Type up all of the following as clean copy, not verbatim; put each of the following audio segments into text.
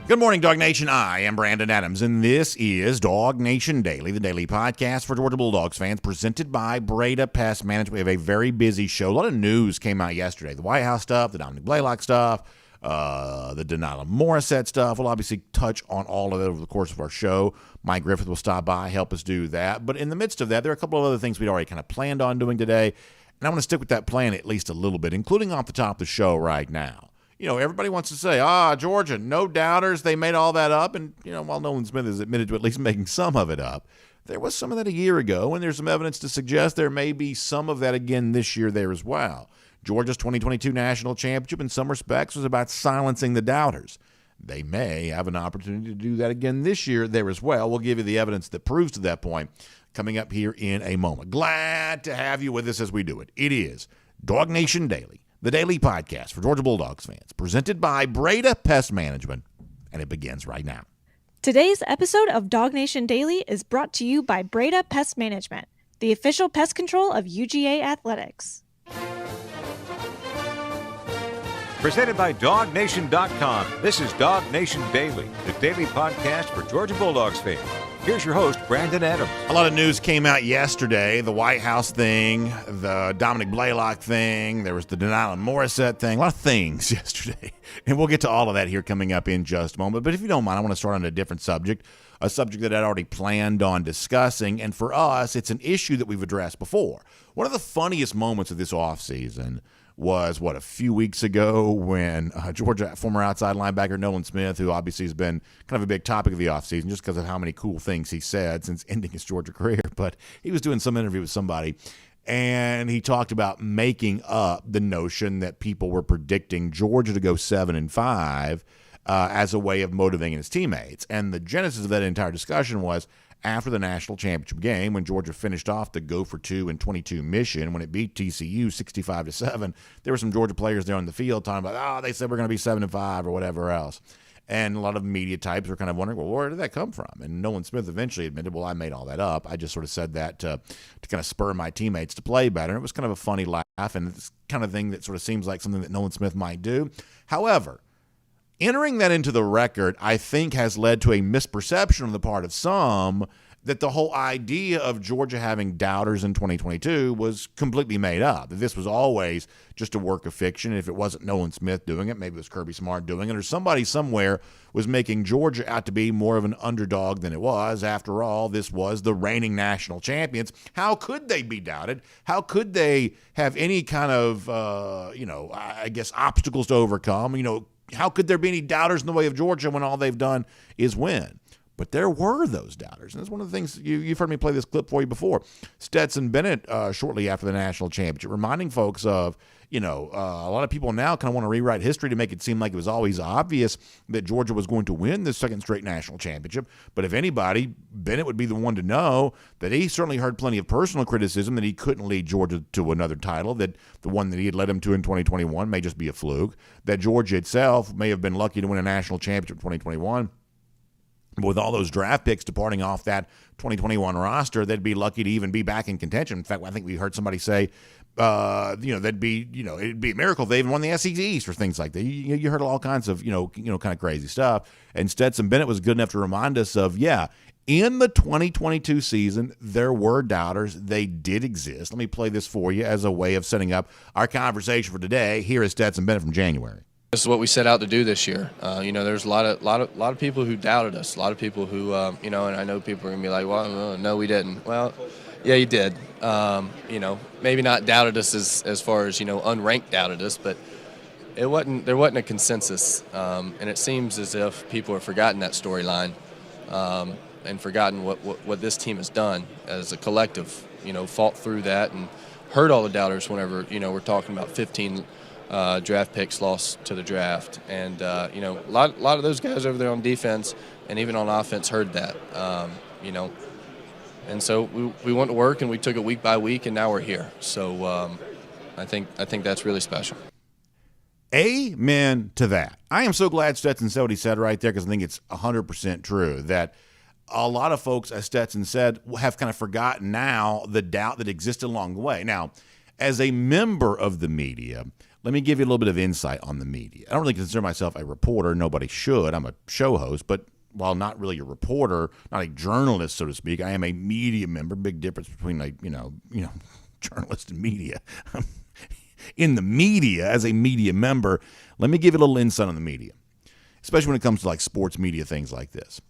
Good morning, Dog Nation. I am Brandon Adams, and this is DawgNation Daily, the daily podcast for Georgia Bulldogs fans, presented by Breda Pest Management. We have a very busy show. A lot of news came out yesterday. The White House stuff, the Dominick Blaylock stuff, the Denala Morissette stuff. We'll obviously touch on all of it over the course of our show. Mike Griffith will stop by, help us do that. But in the midst of that, there are a couple of other things we'd already kind of planned on doing today, and I want to stick with that plan at least a little bit, including off the top of the show right now. You know, everybody wants to say, Georgia, no doubters, they made all that up. And, you know, while Nolan Smith has admitted to at least making some of it up, there was some of that a year ago, and there's some evidence to suggest there may be some of that again this year there as well. Georgia's 2022 national championship, in some respects, was about silencing the doubters. They may have an opportunity to do that again this year there as well. We'll give you the evidence that proves to that point coming up here in a moment. Glad to have you with us as we do it. It is DawgNation Daily, the daily podcast for Georgia Bulldogs fans, presented by Breda Pest Management, and it begins right now. Today's episode of DawgNation Daily is brought to you by Breda Pest Management, the official pest control of UGA Athletics. Presented by DawgNation.com, this is DawgNation Daily, the daily podcast for Georgia Bulldogs fans. Here's your host, Brandon Adams. A lot of news came out yesterday. The White House thing, the Dominick Blaylock thing, there was the Denala Morissette thing, a lot of things yesterday. And we'll get to all of that here coming up in just a moment. But if you don't mind, I want to start on a different subject, a subject that I'd already planned on discussing. And for us, it's an issue that we've addressed before. One of the funniest moments of this offseason was, a few weeks ago when Georgia former outside linebacker Nolan Smith, who obviously has been kind of a big topic of the offseason just because of how many cool things he said since ending his Georgia career, but he was doing some interview with somebody, and he talked about making up the notion that people were predicting Georgia to go 7-5 as a way of motivating his teammates. And the genesis of that entire discussion was after the national championship game, when Georgia finished off the go for 2 and 22 mission, when it beat TCU 65-7, there were some Georgia players there on the field talking about, they said we're going to be 7-5 or whatever else. And a lot of media types were kind of wondering, well, where did that come from? And Nolan Smith eventually admitted, well, I made all that up. I just sort of said that to kind of spur my teammates to play better. And it was kind of a funny laugh, and it's kind of thing that sort of seems like something that Nolan Smith might do. However, entering that into the record, I think, has led to a misperception on the part of some that the whole idea of Georgia having doubters in 2022 was completely made up. That this was always just a work of fiction. And if it wasn't Nolan Smith doing it, maybe it was Kirby Smart doing it, or somebody somewhere was making Georgia out to be more of an underdog than it was. After all, this was the reigning national champions. How could they be doubted? How could they have any kind of, obstacles to overcome? How could there be any doubters in the way of Georgia when all they've done is win? But there were those doubters. And that's one of the things you've heard me play this clip for you before. Stetson Bennett, shortly after the national championship, reminding folks of, a lot of people now kind of want to rewrite history to make it seem like it was always obvious that Georgia was going to win the second straight national championship. But if anybody, Bennett would be the one to know that he certainly heard plenty of personal criticism that he couldn't lead Georgia to another title, that the one that he had led him to in 2021 may just be a fluke, that Georgia itself may have been lucky to win a national championship in 2021. With all those draft picks departing off that 2021 roster, they'd be lucky to even be back in contention. In fact, I think we heard somebody say, it'd be a miracle if they even won the SEC East or things like that. You heard all kinds of, kind of crazy stuff. And Stetson Bennett was good enough to remind us of, in the 2022 season, there were doubters. They did exist. Let me play this for you as a way of setting up our conversation for today. Here is Stetson Bennett from January. This is what we set out to do this year. There's a lot of people who doubted us. A lot of people who, and I know people are gonna be like, "Well, no, we didn't." Well, yeah, you did. Maybe not doubted us as far as unranked doubted us, but there wasn't a consensus, and it seems as if people have forgotten that storyline, and forgotten what this team has done as a collective. Fought through that and heard all the doubters whenever we're talking about 15. Draft picks lost to the draft, and a lot of those guys over there on defense and even on offense heard that, and so we went to work and we took it week by week, and now we're here. So I think that's really special. Amen to that. I am so glad Stetson said what he said right there, because I think it's 100% true that a lot of folks, as Stetson said, have kind of forgotten now the doubt that existed along the way. Now, as a member of the media, let me give you a little bit of insight on the media. I don't really consider myself a reporter. Nobody should. I'm a show host, but while not really a reporter, not a journalist, so to speak, I am a media member. Big difference between journalist and media. In the media, as a media member, let me give you a little insight on the media, especially when it comes to like sports media, things like this.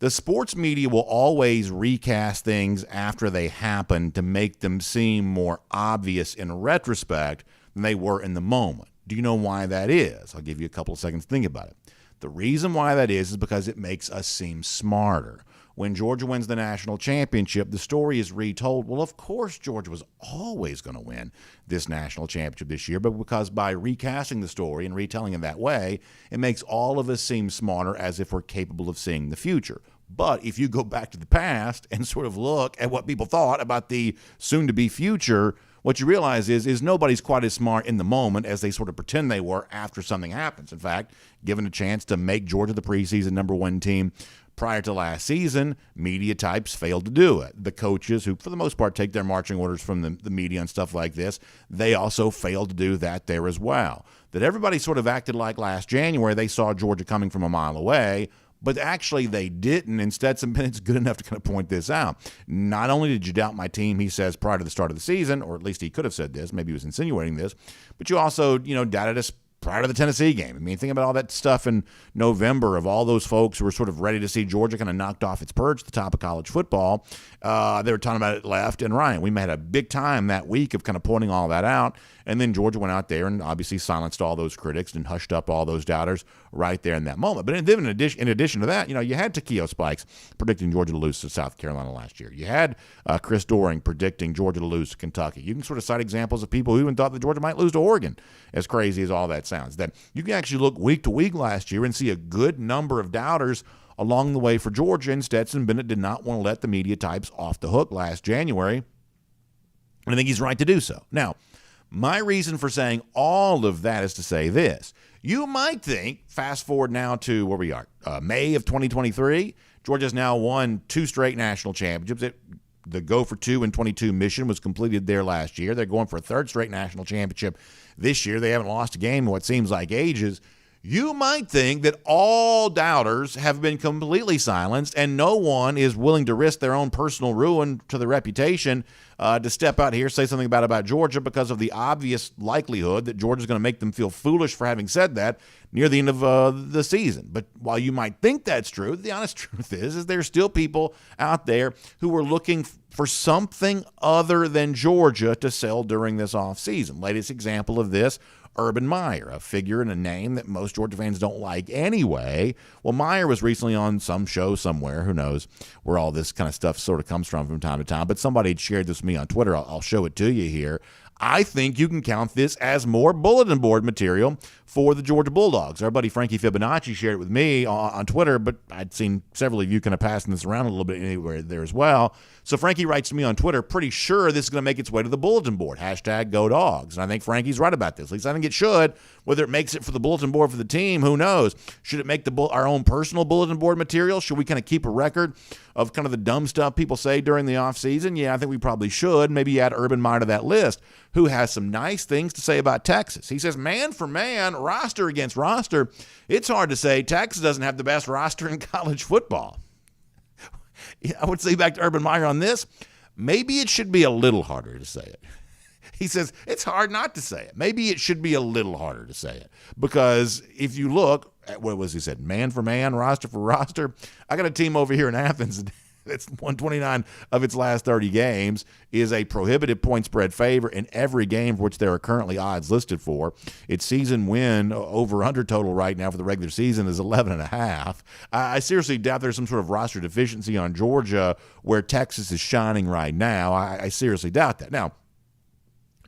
The sports media will always recast things after they happen to make them seem more obvious in retrospect than they were in the moment. Do you know why that is? I'll give you a couple of seconds to think about it. The reason why that is because it makes us seem smarter. When Georgia wins the national championship, the story is retold. Well, of course, Georgia was always going to win this national championship this year, but because by recasting the story and retelling it that way, it makes all of us seem smarter as if we're capable of seeing the future. But if you go back to the past and sort of look at what people thought about the soon-to-be future, what you realize is nobody's quite as smart in the moment as they sort of pretend they were after something happens. In fact, given a chance to make Georgia the preseason number one team prior to last season, media types failed to do it. The coaches, who for the most part take their marching orders from the media and stuff like this, they also failed to do that there as well. That everybody sort of acted like last January they saw Georgia coming from a mile away, but actually they didn't. And Stetson Bennett's good enough to kind of point this out. Not only did you doubt my team, he says, prior to the start of the season, or at least he could have said this, maybe he was insinuating this, but you also, doubted us prior to the Tennessee game. I mean, think about all that stuff in November of all those folks who were sort of ready to see Georgia kind of knocked off its perch at the top of college football. They were talking about it left and right. We had a big time that week of kind of pointing all that out. And then Georgia went out there and obviously silenced all those critics and hushed up all those doubters right there in that moment. But in addition to that, you had Takeo Spikes predicting Georgia to lose to South Carolina last year. You had Chris Doering predicting Georgia to lose to Kentucky. You can sort of cite examples of people who even thought that Georgia might lose to Oregon, as crazy as all that sounds. That you can actually look week to week last year and see a good number of doubters along the way for Georgia, and Stetson Bennett did not want to let the media types off the hook last January, and I think he's right to do so. Now, my reason for saying all of that is to say this. You might think, fast forward now to where we are, May of 2023, Georgia's now won 2 straight national championships. The Go for 2 and 22 mission was completed there last year. They're going for a 3rd straight national championship this year. They haven't lost a game in what seems like ages. You might think that all doubters have been completely silenced and no one is willing to risk their own personal ruin to their reputation to step out here, say something about Georgia because of the obvious likelihood that Georgia's going to make them feel foolish for having said that near the end of the season. But while you might think that's true, the honest truth is there's still people out there who are looking for something other than Georgia to sell during this offseason. Latest example of this, Urban Meyer, a figure and a name that most Georgia fans don't like anyway. Well, Meyer was recently on some show somewhere. Who knows where all this kind of stuff sort of comes from time to time. But somebody had shared this with me on Twitter. I'll show it to you here. I think you can count this as more bulletin board material for the Georgia Bulldogs. Our buddy Frankie Fibonacci shared it with me on Twitter, but I'd seen several of you kind of passing this around a little bit anywhere there as well. So Frankie writes to me on Twitter, pretty sure this is going to make its way to the bulletin board, #GoDogs. And I think Frankie's right about this. At least I think it should. Whether it makes it for the bulletin board for the team, who knows? Should it make our own personal bulletin board material? Should we kind of keep a record of kind of the dumb stuff people say during the offseason? Yeah, I think we probably should. Maybe add Urban Meyer to that list, who has some nice things to say about Texas. He says, man for man, roster against roster, it's hard to say Texas doesn't have the best roster in college football. I would say back to Urban Meyer on this, maybe it should be a little harder to say it. He says, it's hard not to say it. Maybe it should be a little harder to say it. Because if you look at, what was he said, man for man, roster for roster, I got a team over here in Athens that's 129 of its last 30 games, is a prohibitive point spread favor in every game for which there are currently odds listed for. Its season win over-under total right now for the regular season is 11.5. I seriously doubt there's some sort of roster deficiency on Georgia where Texas is shining right now. I seriously doubt that. Now,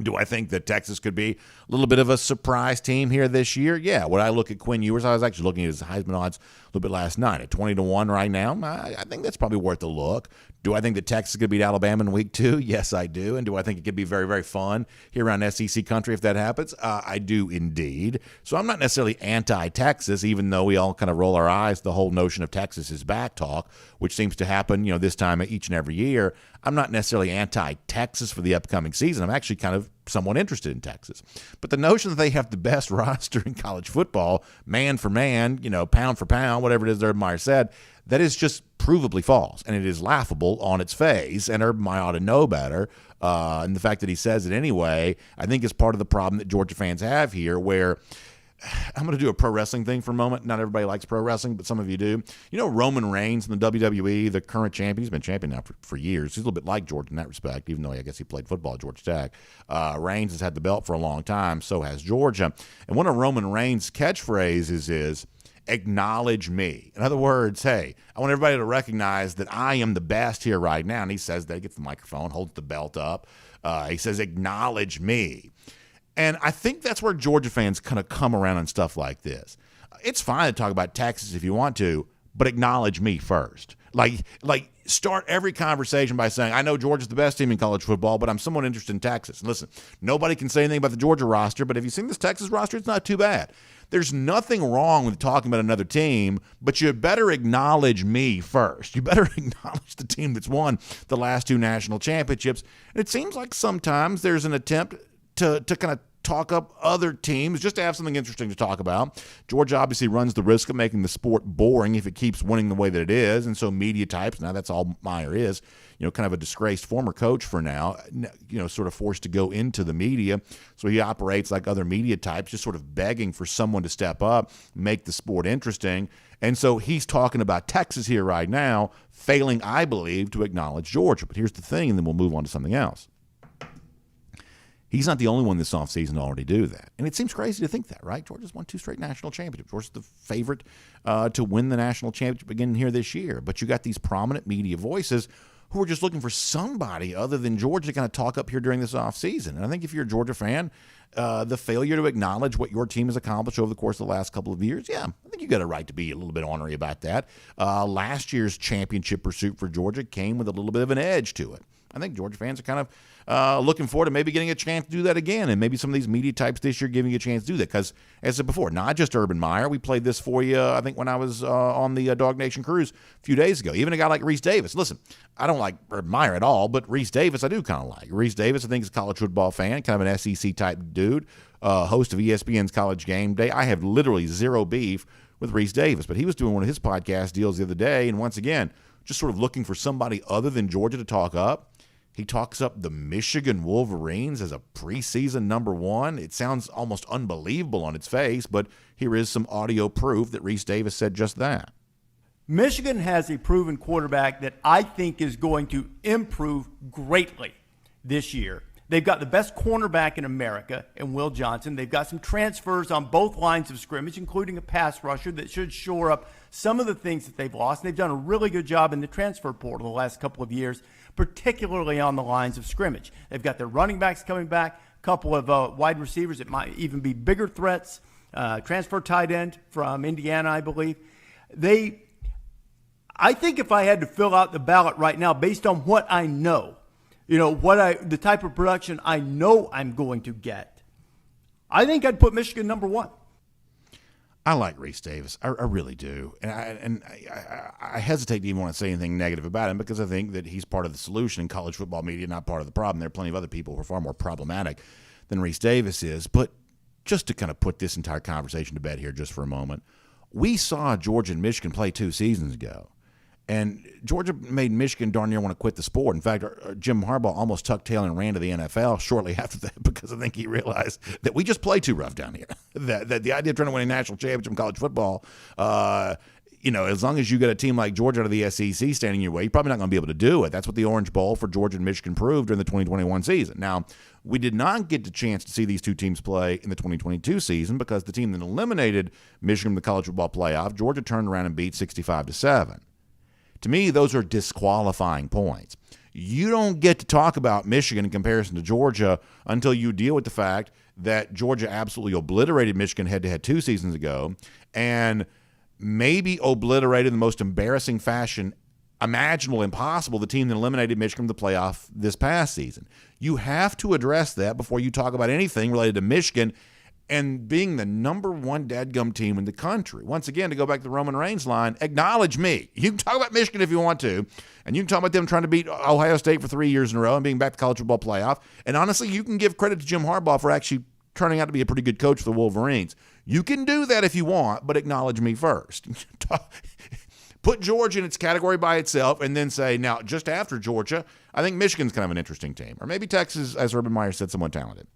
do I think that Texas could be a little bit of a surprise team here this year? Yeah. Would I look at Quinn Ewers? I was actually looking at his Heisman odds a little bit last night at 20-1 right now. I think that's probably worth a look. Do I think that Texas could beat Alabama in week 2? Yes, I do. And do I think it could be very, very fun here around SEC country if that happens? I do indeed. So I'm not necessarily anti-Texas, even though we all kind of roll our eyes. The whole notion of Texas is back talk, which seems to happen, this time each and every year. I'm not necessarily anti-Texas for the upcoming season. I'm actually kind of somewhat interested in Texas. But the notion that they have the best roster in college football, man for man, pound for pound, whatever it is Urban Meyer said, that is just provably false, and it is laughable on its face, and Urban Meyer ought to know better. And the fact that he says it anyway, I think is part of the problem that Georgia fans have here, where I'm going to do a pro wrestling thing for a moment. Not everybody likes pro wrestling, but some of you do. Roman Reigns in the WWE, the current champion, he's been champion now for years. He's a little bit like Georgia in that respect, even though I guess he played football at Georgia Tech. Reigns has had the belt for a long time, so has Georgia. And one of Roman Reigns' catchphrases is, acknowledge me. In other words, hey, I want everybody to recognize that I am the best here right now. And he says that, he gets the microphone, holds the belt up. He says, acknowledge me. And I think that's where Georgia fans kind of come around on stuff like this. It's fine to talk about Texas if you want to, but acknowledge me first. Like start every conversation by saying, I know Georgia's the best team in college football, but I'm somewhat interested in Texas. And listen, nobody can say anything about the Georgia roster, but if you've seen this Texas roster, it's not too bad. There's nothing wrong with talking about another team, but you better acknowledge me first. You better acknowledge the team that's won the last 2 national championships. And it seems like sometimes there's an attempt to kind of talk up other teams just to have something interesting to talk about. Georgia obviously runs the risk of making the sport boring if it keeps winning the way that it is, and so media types, now that's all Meyer is, kind of a disgraced former coach for now, sort of forced to go into the media. So he operates like other media types, just sort of begging for someone to step up, make the sport interesting. And so he's talking about Texas here right now, failing, I believe, to acknowledge Georgia. But here's the thing, and then we'll move on to something else. He's not the only one this offseason to already do that. And it seems crazy to think that, right? Georgia's won 2 straight national championships. Georgia's the favorite to win the national championship again here this year. But you got these prominent media voices who are just looking for somebody other than Georgia to kind of talk up here during this offseason. And I think if you're a Georgia fan, the failure to acknowledge what your team has accomplished over the course of the last couple of years, yeah, I think you got a right to be a little bit ornery about that. Last year's championship pursuit for Georgia came with a little bit of an edge to it. I think Georgia fans are kind of looking forward to maybe getting a chance to do that again, and maybe some of these media types this year giving you a chance to do that. Because, as I said before, not just Urban Meyer. We played this for you, I think, when I was on the DawgNation cruise a few days ago. Even a guy like Reese Davis. Listen, I don't like Urban Meyer at all, but Reese Davis I do kind of like. Reese Davis, I think, is a college football fan, kind of an SEC-type dude, host of ESPN's College Game Day. I have literally zero beef with Reese Davis, but he was doing one of his podcast deals the other day, and once again, just sort of looking for somebody other than Georgia to talk up. He talks up the Michigan Wolverines as a preseason number 1. It sounds almost unbelievable on its face, but here is some audio proof that Reese Davis said just that. Michigan has a proven quarterback that I think is going to improve greatly this year. They've got the best cornerback in America in Will Johnson. They've got some transfers on both lines of scrimmage, including a pass rusher that should shore up some of the things that they've lost. And they've done a really good job in the transfer portal the last couple of years, particularly on the lines of scrimmage. They've got their running backs coming back, a couple of wide receivers that might even be bigger threats, transfer tight end from Indiana, I believe. I think if I had to fill out the ballot right now based on what I know, the type of production I know I'm going to get, I think I'd put Michigan number 1. I like Reese Davis. I really do. And I hesitate to even want to say anything negative about him because I think that he's part of the solution in college football media, not part of the problem. There are plenty of other people who are far more problematic than Reese Davis is. But just to kind of put this entire conversation to bed here just for a moment, we saw Georgia and Michigan play 2 seasons ago. And Georgia made Michigan darn near want to quit the sport. In fact, Jim Harbaugh almost tucked tail and ran to the NFL shortly after that because I think he realized that we just play too rough down here. that the idea of trying to win a national championship in college football, as long as you get a team like Georgia out of the SEC standing your way, you're probably not going to be able to do it. That's what the Orange Bowl for Georgia and Michigan proved during the 2021 season. Now, we did not get the chance to see these two teams play in the 2022 season because the team that eliminated Michigan from the college football playoff, Georgia turned around and beat 65-7. To me, those are disqualifying points. You don't get to talk about Michigan in comparison to Georgia until you deal with the fact that Georgia absolutely obliterated Michigan head-to-head 2 seasons ago and maybe obliterated in the most embarrassing fashion imaginable, impossible, the team that eliminated Michigan from the playoff this past season. You have to address that before you talk about anything related to Michigan and being the number one dadgum team in the country. Once again, to go back to the Roman Reigns line, acknowledge me. You can talk about Michigan if you want to, and you can talk about them trying to beat Ohio State for 3 years in a row and being back to college football playoff. And honestly, you can give credit to Jim Harbaugh for actually turning out to be a pretty good coach for the Wolverines. You can do that if you want, but acknowledge me first. Put Georgia in its category by itself and then say, now, just after Georgia, I think Michigan's kind of an interesting team. Or maybe Texas, as Urban Meyer said, somewhat talented.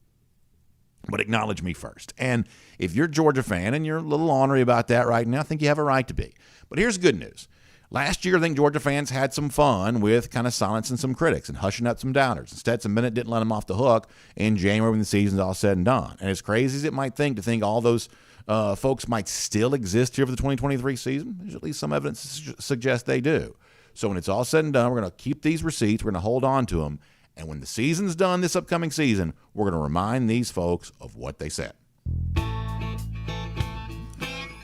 But acknowledge me first. And if you're a Georgia fan and you're a little ornery about that right now, I think you have a right to be. But here's good news. Last year, I think Georgia fans had some fun with kind of silencing some critics and hushing up some doubters. Instead, some Bennett didn't let them off the hook in January when the season's all said and done. And as crazy as it might think to think all those folks might still exist here for the 2023 season, there's at least some evidence to suggest they do. So when it's all said and done, we're going to keep these receipts. We're going to hold on to them. And when the season's done this upcoming season, we're going to remind these folks of what they said.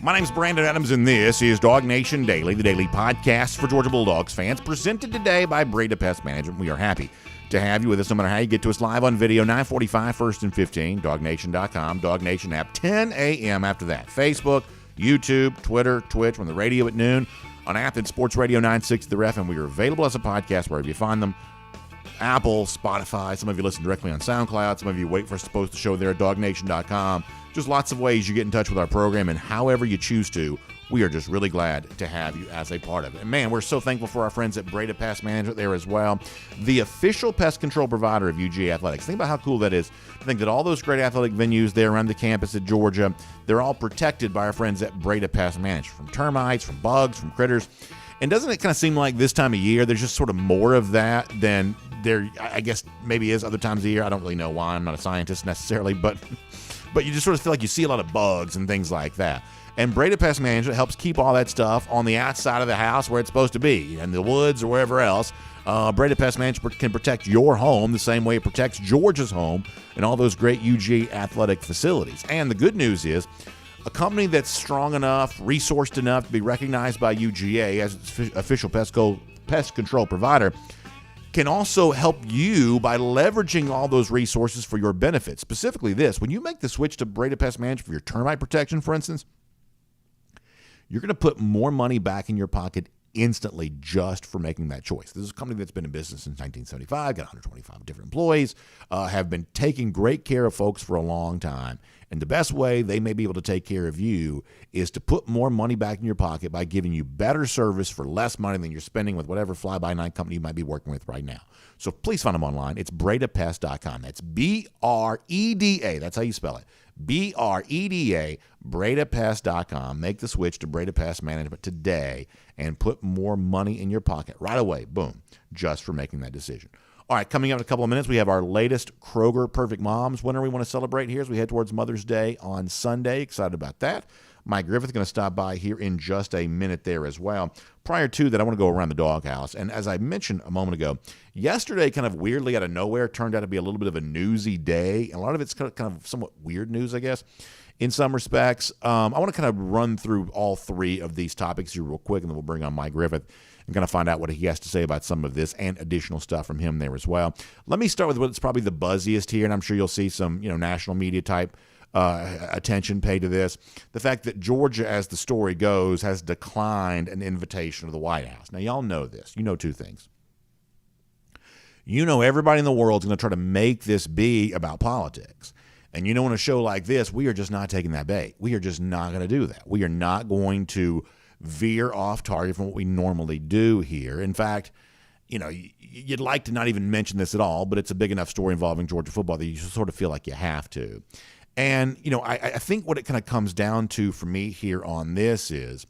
My name's Brandon Adams, and this is DawgNation Daily, the daily podcast for Georgia Bulldogs fans, presented today by Breda Pest Management. We are happy to have you with us no matter how you get to us live on video, 9:45, 1st and 15, DawgNation.com, DawgNation app, 10 a.m. after that. Facebook, YouTube, Twitter, Twitch, on the radio at noon, on app and Sports Radio 960 The Ref, and we are available as a podcast wherever you find them. Apple, Spotify, some of you listen directly on SoundCloud, some of you wait for us to post the show there at DawgNation.com. Just lots of ways you get in touch with our program, and however you choose to, we are just really glad to have you as a part of it. And man, we're so thankful for our friends at Breda Pest Management there as well, the official pest control provider of UGA Athletics. Think about how cool that is. I think that all those great athletic venues there around the campus at Georgia, they're all protected by our friends at Breda Pest Management, from termites, from bugs, from critters. And doesn't it kind of seem like this time of year, there's just sort of more of that than there, I guess, maybe is other times of the year? I don't really know why. I'm not a scientist necessarily, but you just sort of feel like you see a lot of bugs and things like that. And Breda Pest Management helps keep all that stuff on the outside of the house where it's supposed to be, in the woods or wherever else. Breda Pest Management can protect your home the same way it protects Georgia's home and all those great UGA athletic facilities. And the good news is, a company that's strong enough, resourced enough to be recognized by UGA as its official pest control provider can also help you by leveraging all those resources for your benefit. Specifically this, when you make the switch to Breda Pest Management for your termite protection, for instance, you're going to put more money back in your pocket instantly just for making that choice. This is a company that's been in business since 1975, got 125 different employees, have been taking great care of folks for a long time. And the best way they may be able to take care of you is to put more money back in your pocket by giving you better service for less money than you're spending with whatever fly-by-night company you might be working with right now. So please find them online. It's BredaPest.com. That's B-R-E-D-A. That's how you spell it. B-R-E-D-A, BredaPest.com. Make the switch to Breda Pest Management today and put more money in your pocket right away. Boom. Just for making that decision. All right, coming up in a couple of minutes, we have our latest Kroger Perfect Moms winner we want to celebrate here as we head towards Mother's Day on Sunday. Excited about that. Mike Griffith going to stop by here in just a minute there as well. Prior to that, I want to go around the Dawghouse. And as I mentioned a moment ago, yesterday kind of weirdly out of nowhere turned out to be a little bit of a newsy day. And a lot of it's kind of somewhat weird news, I guess, in some respects. I want to kind of run through all three of these topics here real quick, and then we'll bring on Mike Griffith. I'm going to find out what he has to say about some of this and additional stuff from him there as well. Let me start with what's probably the buzziest here, and I'm sure you'll see some national media type attention paid to this. The fact that Georgia, as the story goes, has declined an invitation to the White House. Now, y'all know this. You know two things. You know everybody in the world is going to try to make this be about politics. And in a show like this, we are just not taking that bait. We are just not going to do that. We are not going to veer off target from what we normally do here. In fact, you'd like to not even mention this at all, but it's a big enough story involving Georgia football that you sort of feel like you have to. And, I think what it kind of comes down to for me here on this is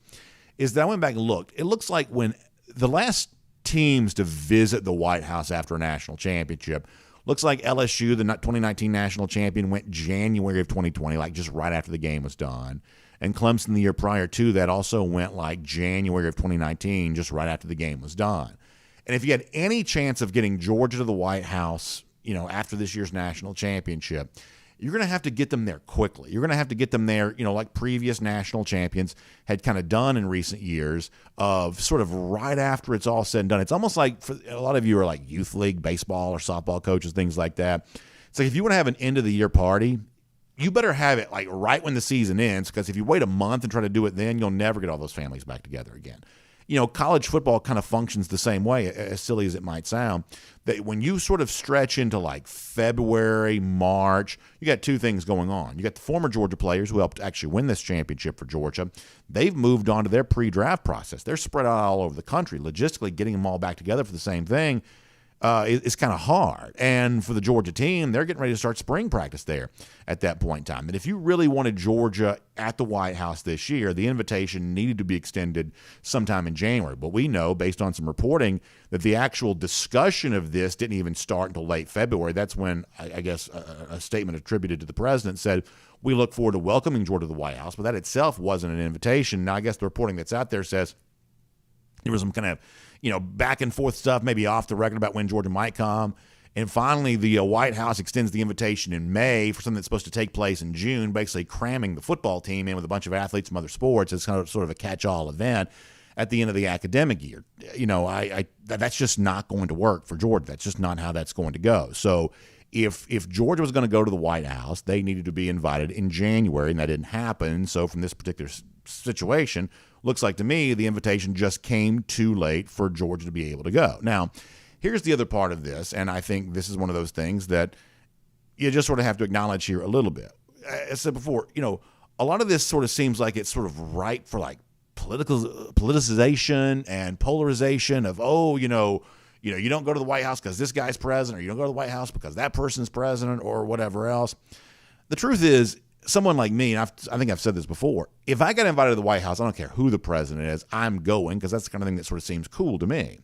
that I went back and looked. It looks like when the last teams to visit the White House after a national championship, looks like LSU, the 2019 national champion, went January of 2020, like just right after the game was done. And Clemson the year prior to that also went like January of 2019, just right after the game was done. And if you had any chance of getting Georgia to the White House, after this year's national championship, you're going to have to get them there quickly. You're going to have to get them there, like previous national champions had kind of done in recent years, of sort of right after it's all said and done. It's almost like, for a lot of you are like youth league baseball or softball coaches, things like that. It's like if you want to have an end of the year party, you better have it like right when the season ends, because if you wait a month and try to do it then, you'll never get all those families back together again. College football kind of functions the same way, as silly as it might sound, that when you sort of stretch into like February, March, you got two things going on. You got the former Georgia players who helped actually win this championship for Georgia. They've moved on to their pre-draft process. They're spread out all over the country. Logistically, getting them all back together for the same thing is kind of hard. And for the Georgia team, they're getting ready to start spring practice there at that point in time. And if you really wanted Georgia at the White House this year, the invitation needed to be extended sometime in January. But we know, based on some reporting, that the actual discussion of this didn't even start until late February. That's when, I guess, a statement attributed to the president said, we look forward to welcoming Georgia to the White House. But that itself wasn't an invitation. Now, I guess the reporting that's out there says there was some kind of back and forth stuff, maybe off the record, about when Georgia might come. And finally, the White House extends the invitation in May for something that's supposed to take place in June, basically cramming the football team in with a bunch of athletes from other sports. It's kind of sort of a catch-all event at the end of the academic year. That's just not going to work for Georgia. That's just not how that's going to go. So if Georgia was going to go to the White House, they needed to be invited in January, and that didn't happen. So from this particular situation, looks like to me the invitation just came too late for Georgia to be able to go. Now, here's the other part of this, and I think this is one of those things that you just sort of have to acknowledge here a little bit. As I said before, a lot of this sort of seems like it's sort of ripe for like politicization and polarization of, you don't go to the White House because this guy's president, or you don't go to the White House because that person's president, or whatever else. The truth is, someone like me, and I think I've said this before, if I get invited to the White House, I don't care who the president is, I'm going, because that's the kind of thing that sort of seems cool to me.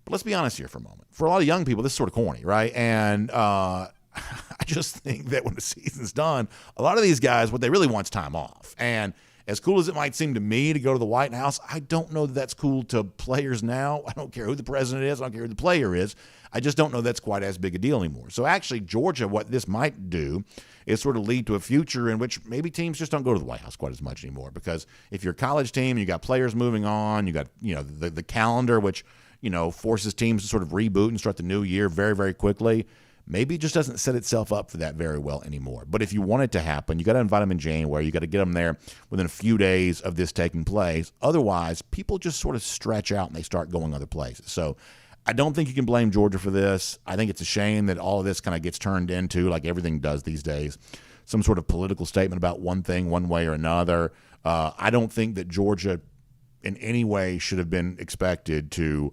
But let's be honest here for a moment. For a lot of young people, this is sort of corny, right? And I just think that when the season's done, a lot of these guys, what they really want is time off. And as cool as it might seem to me to go to the White House, I don't know that that's cool to players now. I don't care who the president is. I don't care who the player is. I just don't know that's quite as big a deal anymore. So actually, Georgia, what this might do is sort of lead to a future in which maybe teams just don't go to the White House quite as much anymore. Because if you're a college team, you got players moving on, you got the calendar, which forces teams to sort of reboot and start the new year very, very quickly. Maybe it just doesn't set itself up for that very well anymore. But if you want it to happen, you got to invite them in January. You got to get them there within a few days of this taking place. Otherwise, people just sort of stretch out and they start going other places. So I don't think you can blame Georgia for this. I think it's a shame that all of this kind of gets turned into, like everything does these days, some sort of political statement about one thing, one way or another. I don't think that Georgia in any way should have been expected to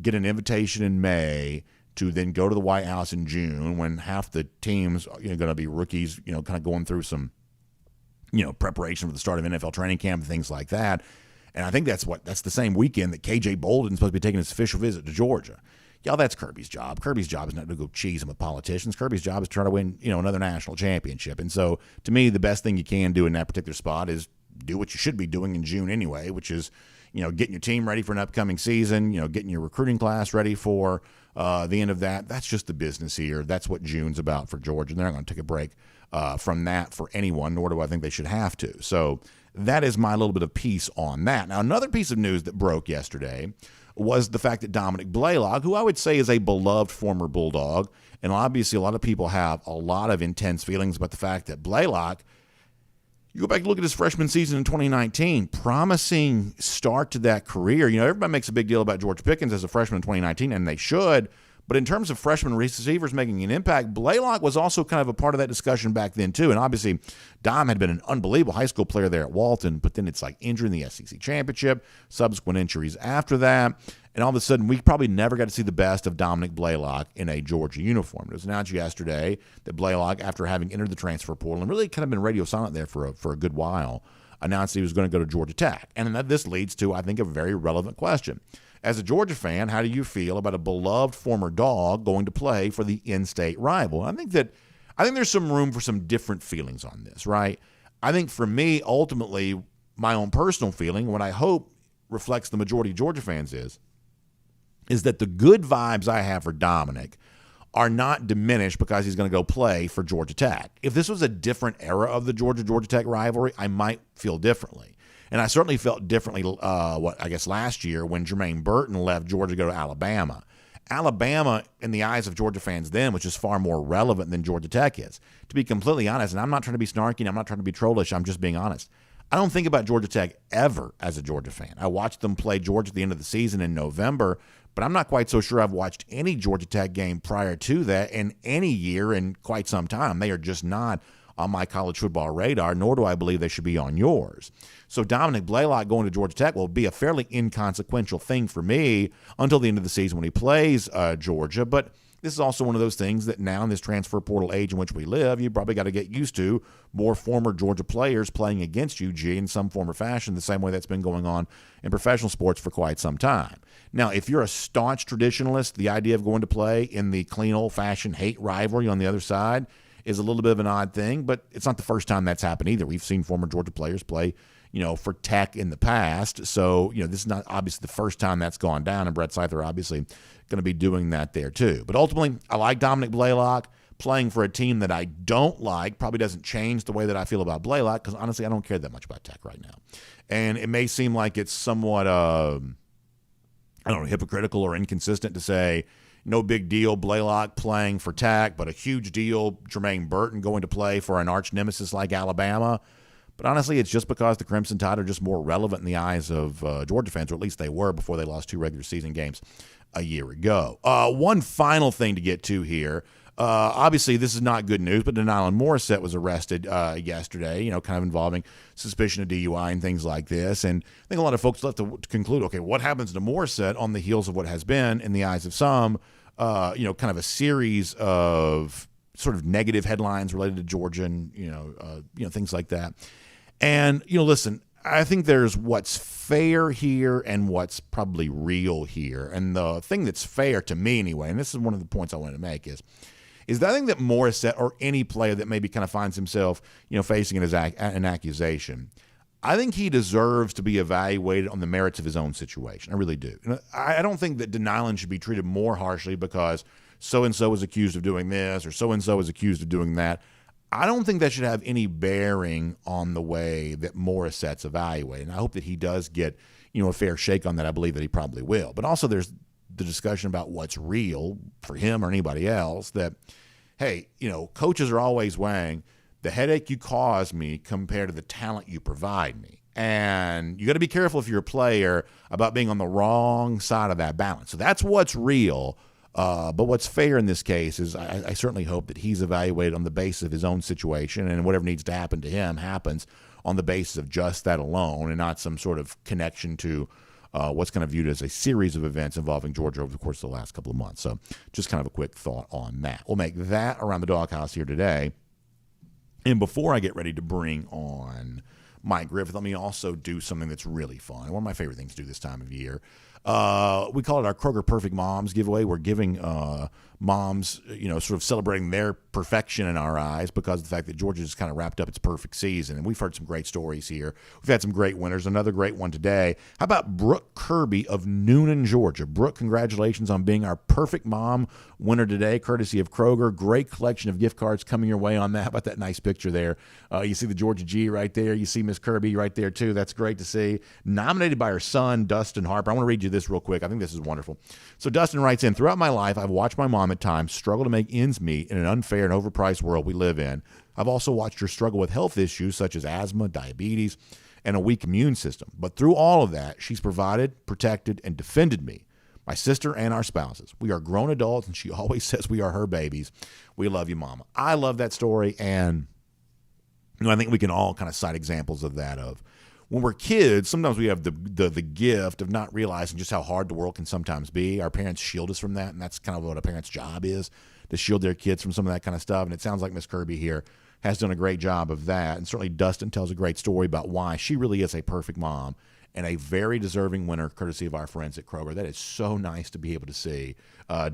get an invitation in May to then go to the White House in June, when half the teams are going to be rookies, kind of going through some, preparation for the start of NFL training camp and things like that. And I think that's the same weekend that KJ Bolden's supposed to be taking his official visit to Georgia. Y'all, that's Kirby's job. Kirby's job is not to go cheese him with politicians. Kirby's job is to try to win, another national championship. And so, to me, the best thing you can do in that particular spot is do what you should be doing in June anyway, which is, getting your team ready for an upcoming season, getting your recruiting class ready for the end of that. That's just the business here. That's what June's about for Georgia. And they're not going to take a break from that for anyone, nor do I think they should have to. So that is my little bit of piece on that. Now, another piece of news that broke yesterday was the fact that Dominick Blaylock, who I would say is a beloved former Bulldog, and obviously a lot of people have a lot of intense feelings about the fact that Blaylock, you go back and look at his freshman season in 2019, promising start to that career. Everybody makes a big deal about George Pickens as a freshman in 2019, and they should. But in terms of freshman receivers making an impact, Blaylock was also kind of a part of that discussion back then, too. And obviously, Dom had been an unbelievable high school player there at Walton, but then it's like injury in the SEC championship, subsequent injuries after that. And all of a sudden, we probably never got to see the best of Dominick Blaylock in a Georgia uniform. It was announced yesterday that Blaylock, after having entered the transfer portal and really kind of been radio silent there for a good while, announced he was going to go to Georgia Tech. And this leads to, I think, a very relevant question. As a Georgia fan, how do you feel about a beloved former Dog going to play for the in-state rival? I think there's some room for some different feelings on this, right? I think for me, ultimately, my own personal feeling, what I hope reflects the majority of Georgia fans is that the good vibes I have for Dominick are not diminished because he's going to go play for Georgia Tech. If this was a different era of the Georgia Tech rivalry, I might feel differently. And I certainly felt differently, last year when Jermaine Burton left Georgia to go to Alabama. Alabama, in the eyes of Georgia fans then, was just far more relevant than Georgia Tech is. To be completely honest, and I'm not trying to be snarky, and I'm not trying to be trollish, I'm just being honest. I don't think about Georgia Tech ever as a Georgia fan. I watched them play Georgia at the end of the season in November, but I'm not quite so sure I've watched any Georgia Tech game prior to that in any year in quite some time. They are just not on my college football radar, nor do I believe they should be on yours. So Dominick Blaylock going to Georgia Tech will be a fairly inconsequential thing for me until the end of the season when he plays Georgia. But this is also one of those things that now in this transfer portal age in which we live, you probably got to get used to more former Georgia players playing against UG in some form or fashion, the same way that's been going on in professional sports for quite some time. Now, if you're a staunch traditionalist, the idea of going to play in the clean old-fashioned hate rivalry on the other side is a little bit of an odd thing, but it's not the first time that's happened either. We've seen former Georgia players play, for Tech in the past. So, this is not obviously the first time that's gone down, and Brett Seither obviously going to be doing that there too. But ultimately, I like Dominick Blaylock. Playing for a team that I don't like probably doesn't change the way that I feel about Blaylock, because honestly, I don't care that much about Tech right now. And it may seem like it's somewhat, hypocritical or inconsistent to say, no big deal, Blaylock playing for Tech, but a huge deal, Jermaine Burton going to play for an arch nemesis like Alabama. But honestly, it's just because the Crimson Tide are just more relevant in the eyes of Georgia fans, or at least they were before they lost 2 regular season games a year ago. One final thing to get to here. Obviously, this is not good news, but Denylon Morissette was arrested yesterday, kind of involving suspicion of DUI and things like this. And I think a lot of folks left to conclude, okay, what happens to Morissette on the heels of what has been, in the eyes of some, kind of a series of sort of negative headlines related to Georgia and, things like that. And, listen, I think there's what's fair here and what's probably real here. And the thing that's fair to me anyway, and this is one of the points I wanted to make, is that I think that Morissette, or any player that maybe kind of finds himself, facing an accusation, I think he deserves to be evaluated on the merits of his own situation. I really do. I don't think that Denylon should be treated more harshly because so-and-so is accused of doing this or so-and-so is accused of doing that. I don't think that should have any bearing on the way that Morissette's evaluated. And I hope that he does get, a fair shake on that. I believe that he probably will. But also there's the discussion about what's real for him or anybody else, that, hey, coaches are always weighing the headache you cause me compared to the talent you provide me. And you got to be careful if you're a player about being on the wrong side of that balance. So that's what's real. But what's fair in this case is I certainly hope that he's evaluated on the basis of his own situation, and whatever needs to happen to him happens on the basis of just that alone, and not some sort of connection to what's kind of viewed as a series of events involving Georgia over the course of the last couple of months. So just kind of a quick thought on that. We'll make that around the Dawghouse here today. And before I get ready to bring on Mike Griffith, let me also do something that's really fun. One of my favorite things to do this time of year. We call it our Kroger Perfect Moms giveaway. We're giving moms, sort of celebrating their perfection in our eyes because of the fact that Georgia just kind of wrapped up its perfect season. And we've heard some great stories here. We've had some great winners. Another great one today. How about Brooke Kirby of Noonan, Georgia? Brooke, congratulations on being our perfect mom winner today, courtesy of Kroger. Great collection of gift cards coming your way on that. How about that nice picture there? You see the Georgia G right there. You see Miss Kirby right there, too. That's great to see. Nominated by her son, Dustin Harper. I want to read you this real quick. I think this is wonderful. So Dustin writes in, throughout my life, I've watched my mom at times struggle to make ends meet in an unfair and overpriced world we live in. I've also watched her struggle with health issues such as asthma, diabetes, and a weak immune system. But through all of that, she's provided, protected, and defended me, my sister, and our spouses. We are grown adults, and she always says we are her babies. We love you, Mama. I love that story, and I think we can all kind of cite examples of that. Of when we're kids, sometimes we have the gift of not realizing just how hard the world can sometimes be. Our parents shield us from that, and that's kind of what a parent's job is, to shield their kids from some of that kind of stuff. And it sounds like Miss Kirby here has done a great job of that. And certainly Dustin tells a great story about why she really is a perfect mom and a very deserving winner, courtesy of our friends at Kroger. That is so nice to be able to see.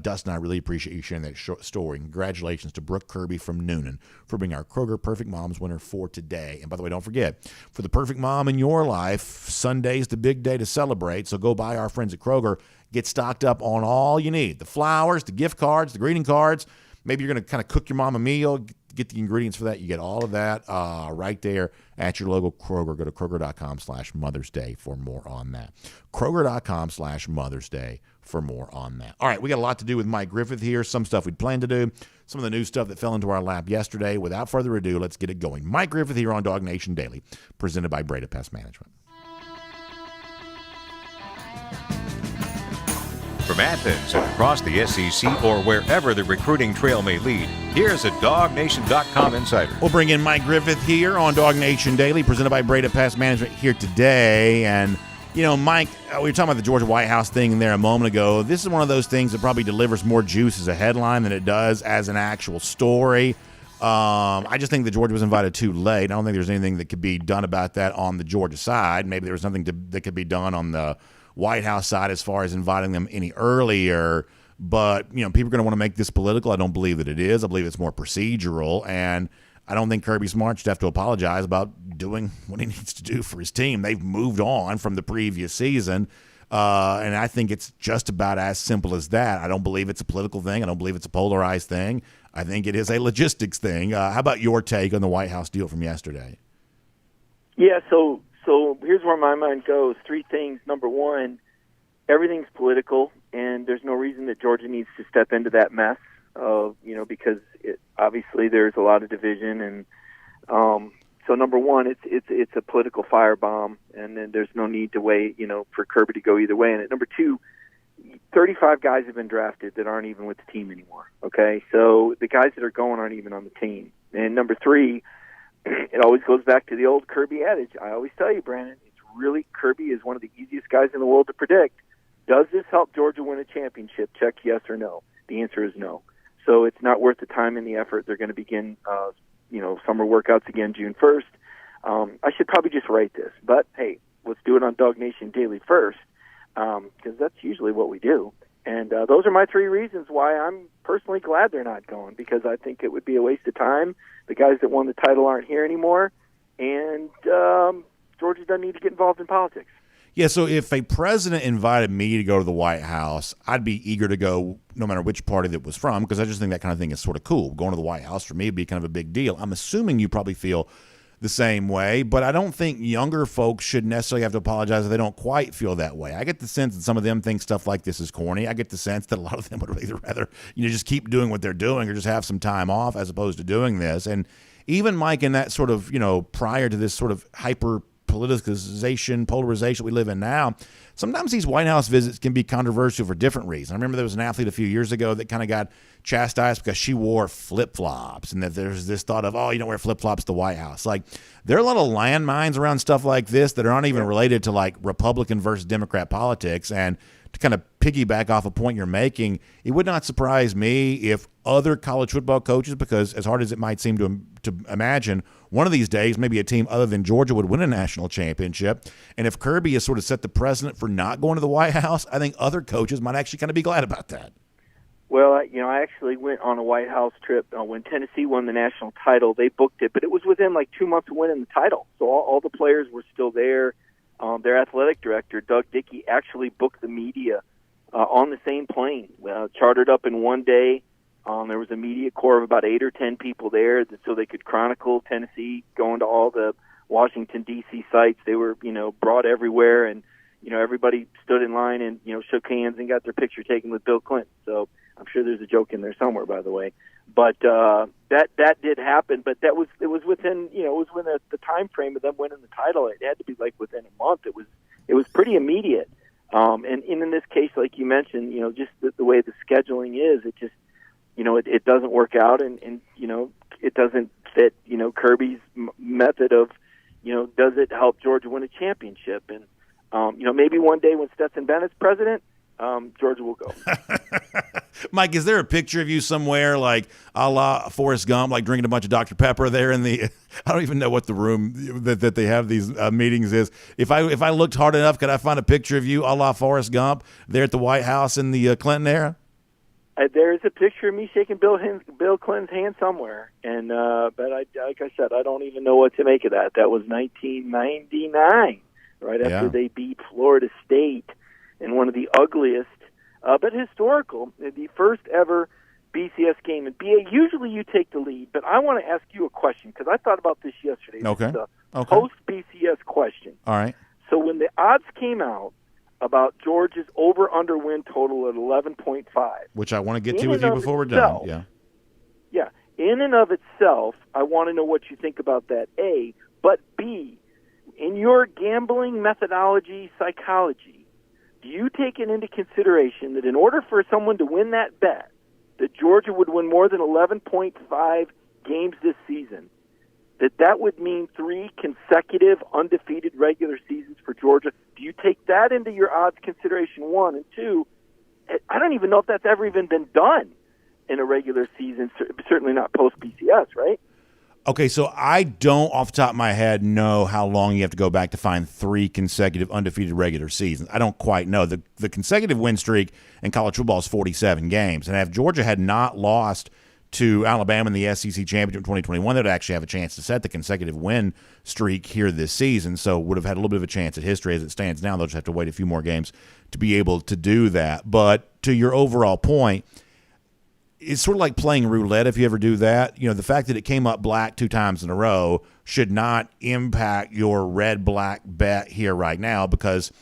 Dustin, I really appreciate you sharing that story. Congratulations to Brooke Kirby from Noonan for being our Kroger Perfect Moms winner for today. And by the way, don't forget, for the perfect mom in your life, Sunday's the big day to celebrate. So go by our friends at Kroger. Get stocked up on all you need. The flowers, the gift cards, the greeting cards. Maybe you're going to kind of cook your mom a meal, get the ingredients for that. You get all of that right there at your local Kroger. Go to Kroger.com/Mother's Day for more on that. Kroger.com/Mother's Day for more on that. All right, we got a lot to do with Mike Griffith here. Some stuff we'd planned to do, some of the new stuff that fell into our lap yesterday. Without further ado, let's get it going. Mike Griffith here on DawgNation Daily, presented by Breda Pest Management. From Athens and across the SEC or wherever the recruiting trail may lead, here's a DawgNation.com insider. We'll bring in Mike Griffith here on DawgNation Daily, presented by Breda Pest Management here today. And, you know, Mike, we were talking about the Georgia White House thing there a moment ago. This is one of those things that probably delivers more juice as a headline than it does as an actual story. I just think that Georgia was invited too late. I don't think there's anything that could be done about that on the Georgia side. Maybe there was something that could be done on the White House side as far as inviting them any earlier. But, you know, people are going to want to make this political. I don't believe that it is. I believe it's more procedural. And I don't think Kirby Smart should have to apologize about doing what he needs to do for his team. They've moved on from the previous season. And I think it's just about as simple as that. I don't believe it's a political thing. I don't believe it's a polarized thing. I think it is a logistics thing. How about your take on the White House deal from yesterday? Yeah, so here's where my mind goes. Three things. Number one, everything's political, and there's no reason that Georgia needs to step into that mess, because obviously there's a lot of division. And so number one, it's a political firebomb, and then there's no need to wait, for Kirby to go either way. And number two, 35 guys have been drafted that aren't even with the team anymore, okay? So the guys that are going aren't even on the team. And number three, it always goes back to the old Kirby adage. I always tell you, Brandon, Kirby is one of the easiest guys in the world to predict. Does this help Georgia win a championship? Check yes or no. The answer is no. So it's not worth the time and the effort. They're going to begin, summer workouts again June 1st. I should probably just write this, but hey, let's do it on DawgNation Daily first, because that's usually what we do. And those are my three reasons why I'm personally glad they're not going, because I think it would be a waste of time. The guys that won the title aren't here anymore, and Georgia doesn't need to get involved in politics. Yeah, so if a president invited me to go to the White House, I'd be eager to go no matter which party that was from, because I just think that kind of thing is sort of cool. Going to the White House for me would be kind of a big deal. I'm assuming you probably feel the same way, but I don't think younger folks should necessarily have to apologize if they don't quite feel that way. I get the sense that some of them think stuff like this is corny. I get the sense that a lot of them would rather just keep doing what they're doing or just have some time off as opposed to doing this. And even Mike, in that sort of, prior to this sort of hyper polarization we live in now, sometimes these White House visits can be controversial for different reasons. I remember there was an athlete a few years ago that kind of got chastised because she wore flip-flops, and that there's this thought of, you don't wear flip-flops to the White House. Like, there are a lot of landmines around stuff like this that are not even related to like Republican versus Democrat politics. And to kind of piggyback off a point you're making, it would not surprise me if other college football coaches, because as hard as it might seem to imagine, one of these days maybe a team other than Georgia would win a national championship. And if Kirby has sort of set the precedent for not going to the White House, I think other coaches might actually kind of be glad about that. Well, I actually went on a White House trip when Tennessee won the national title. They booked it, but it was within like 2 months of winning the title. So all the players were still there. Their athletic director, Doug Dickey, actually booked the media on the same plane, chartered up in one day. There was a media corps of about 8 or 10 people there so they could chronicle Tennessee going to all the Washington, D.C. sites. They were, brought everywhere, and, everybody stood in line and, shook hands and got their picture taken with Bill Clinton. So I'm sure there's a joke in there somewhere, by the way. But that did happen, but it was within the time frame of them winning the title. It had to be like within a month. It was pretty immediate. And in this case, like you mentioned, just the way the scheduling is, it just it doesn't work out, and it doesn't fit Kirby's method of does it help Georgia win a championship? And maybe one day when Stetson Bennett's president, Georgia will go. Mike, is there a picture of you somewhere like a la Forrest Gump, like drinking a bunch of Dr. Pepper there in the – I don't even know what the room that they have these meetings is. If I looked hard enough, could I find a picture of you a la Forrest Gump there at the White House in the Clinton era? There is a picture of me shaking Bill Clinton's hand somewhere. And but like I said, I don't even know what to make of that. That was 1999, right after they beat Florida State in one of the ugliest but historical, the first ever BCS game. And BA, usually you take the lead, but I want to ask you a question because I thought about this yesterday. Okay. This is a Okay. post-BCS question. All right. So when the odds came out about Georgia's over-under win total at 11.5, Which I want to get to in with and you of before we're itself, done. Yeah. In and of itself, I want to know what you think about that, A. But B, in your gambling methodology, psychology, do you take it into consideration that in order for someone to win that bet, that Georgia would win more than 11.5 games this season, that would mean 3 consecutive undefeated regular seasons for Georgia? Do you take that into your odds consideration, 1? And 2, I don't even know if that's ever even been done in a regular season, certainly not post-BCS, right? Okay, so I don't, off the top of my head, know how long you have to go back to find 3 consecutive undefeated regular seasons. I don't quite know. The consecutive win streak in college football is 47 games. And if Georgia had not lost to Alabama in the SEC Championship in 2021, they'd actually have a chance to set the consecutive win streak here this season. So would have had a little bit of a chance at history as it stands now. They'll just have to wait a few more games to be able to do that. But to your overall point, it's sort of like playing roulette if you ever do that. You know, the fact that it came up black 2 times in a row should not impact your red-black bet here right now, because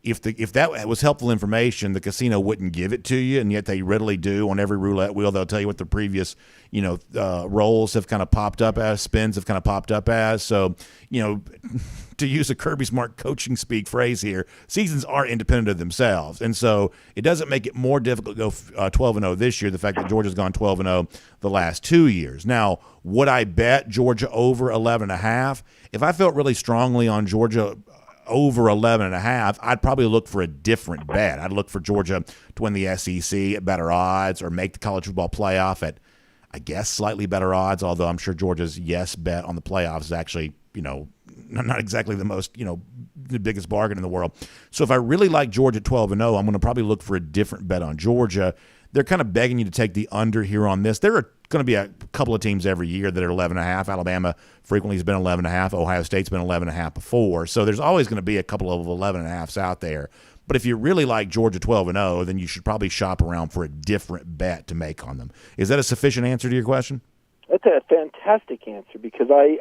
if that was helpful information, the casino wouldn't give it to you, and yet they readily do on every roulette wheel. They'll tell you what the previous, rolls have kind of popped up as, spins have kind of popped up as. So, to use a Kirby Smart coaching speak phrase here, seasons are independent of themselves. And so it doesn't make it more difficult to go 12-0 this year, the fact that Georgia's gone 12-0 the last 2 years. Now, would I bet Georgia over 11.5? If I felt really strongly on Georgia over 11.5, I'd probably look for a different bet. I'd look for Georgia to win the SEC at better odds or make the college football playoff at, I guess, slightly better odds, although I'm sure Georgia's yes bet on the playoffs is actually, not exactly the most, the biggest bargain in the world. So if I really like Georgia at 12-0, I'm going to probably look for a different bet on Georgia. They're kind of begging you to take the under here on this. There are going to be a couple of teams every year that are 11.5. Alabama frequently has been 11.5. Ohio State's been 11.5 before. So there's always going to be a couple of 11.5s out there. But if you really like Georgia 12-0, then you should probably shop around for a different bet to make on them. Is that a sufficient answer to your question? That's a fantastic answer, because I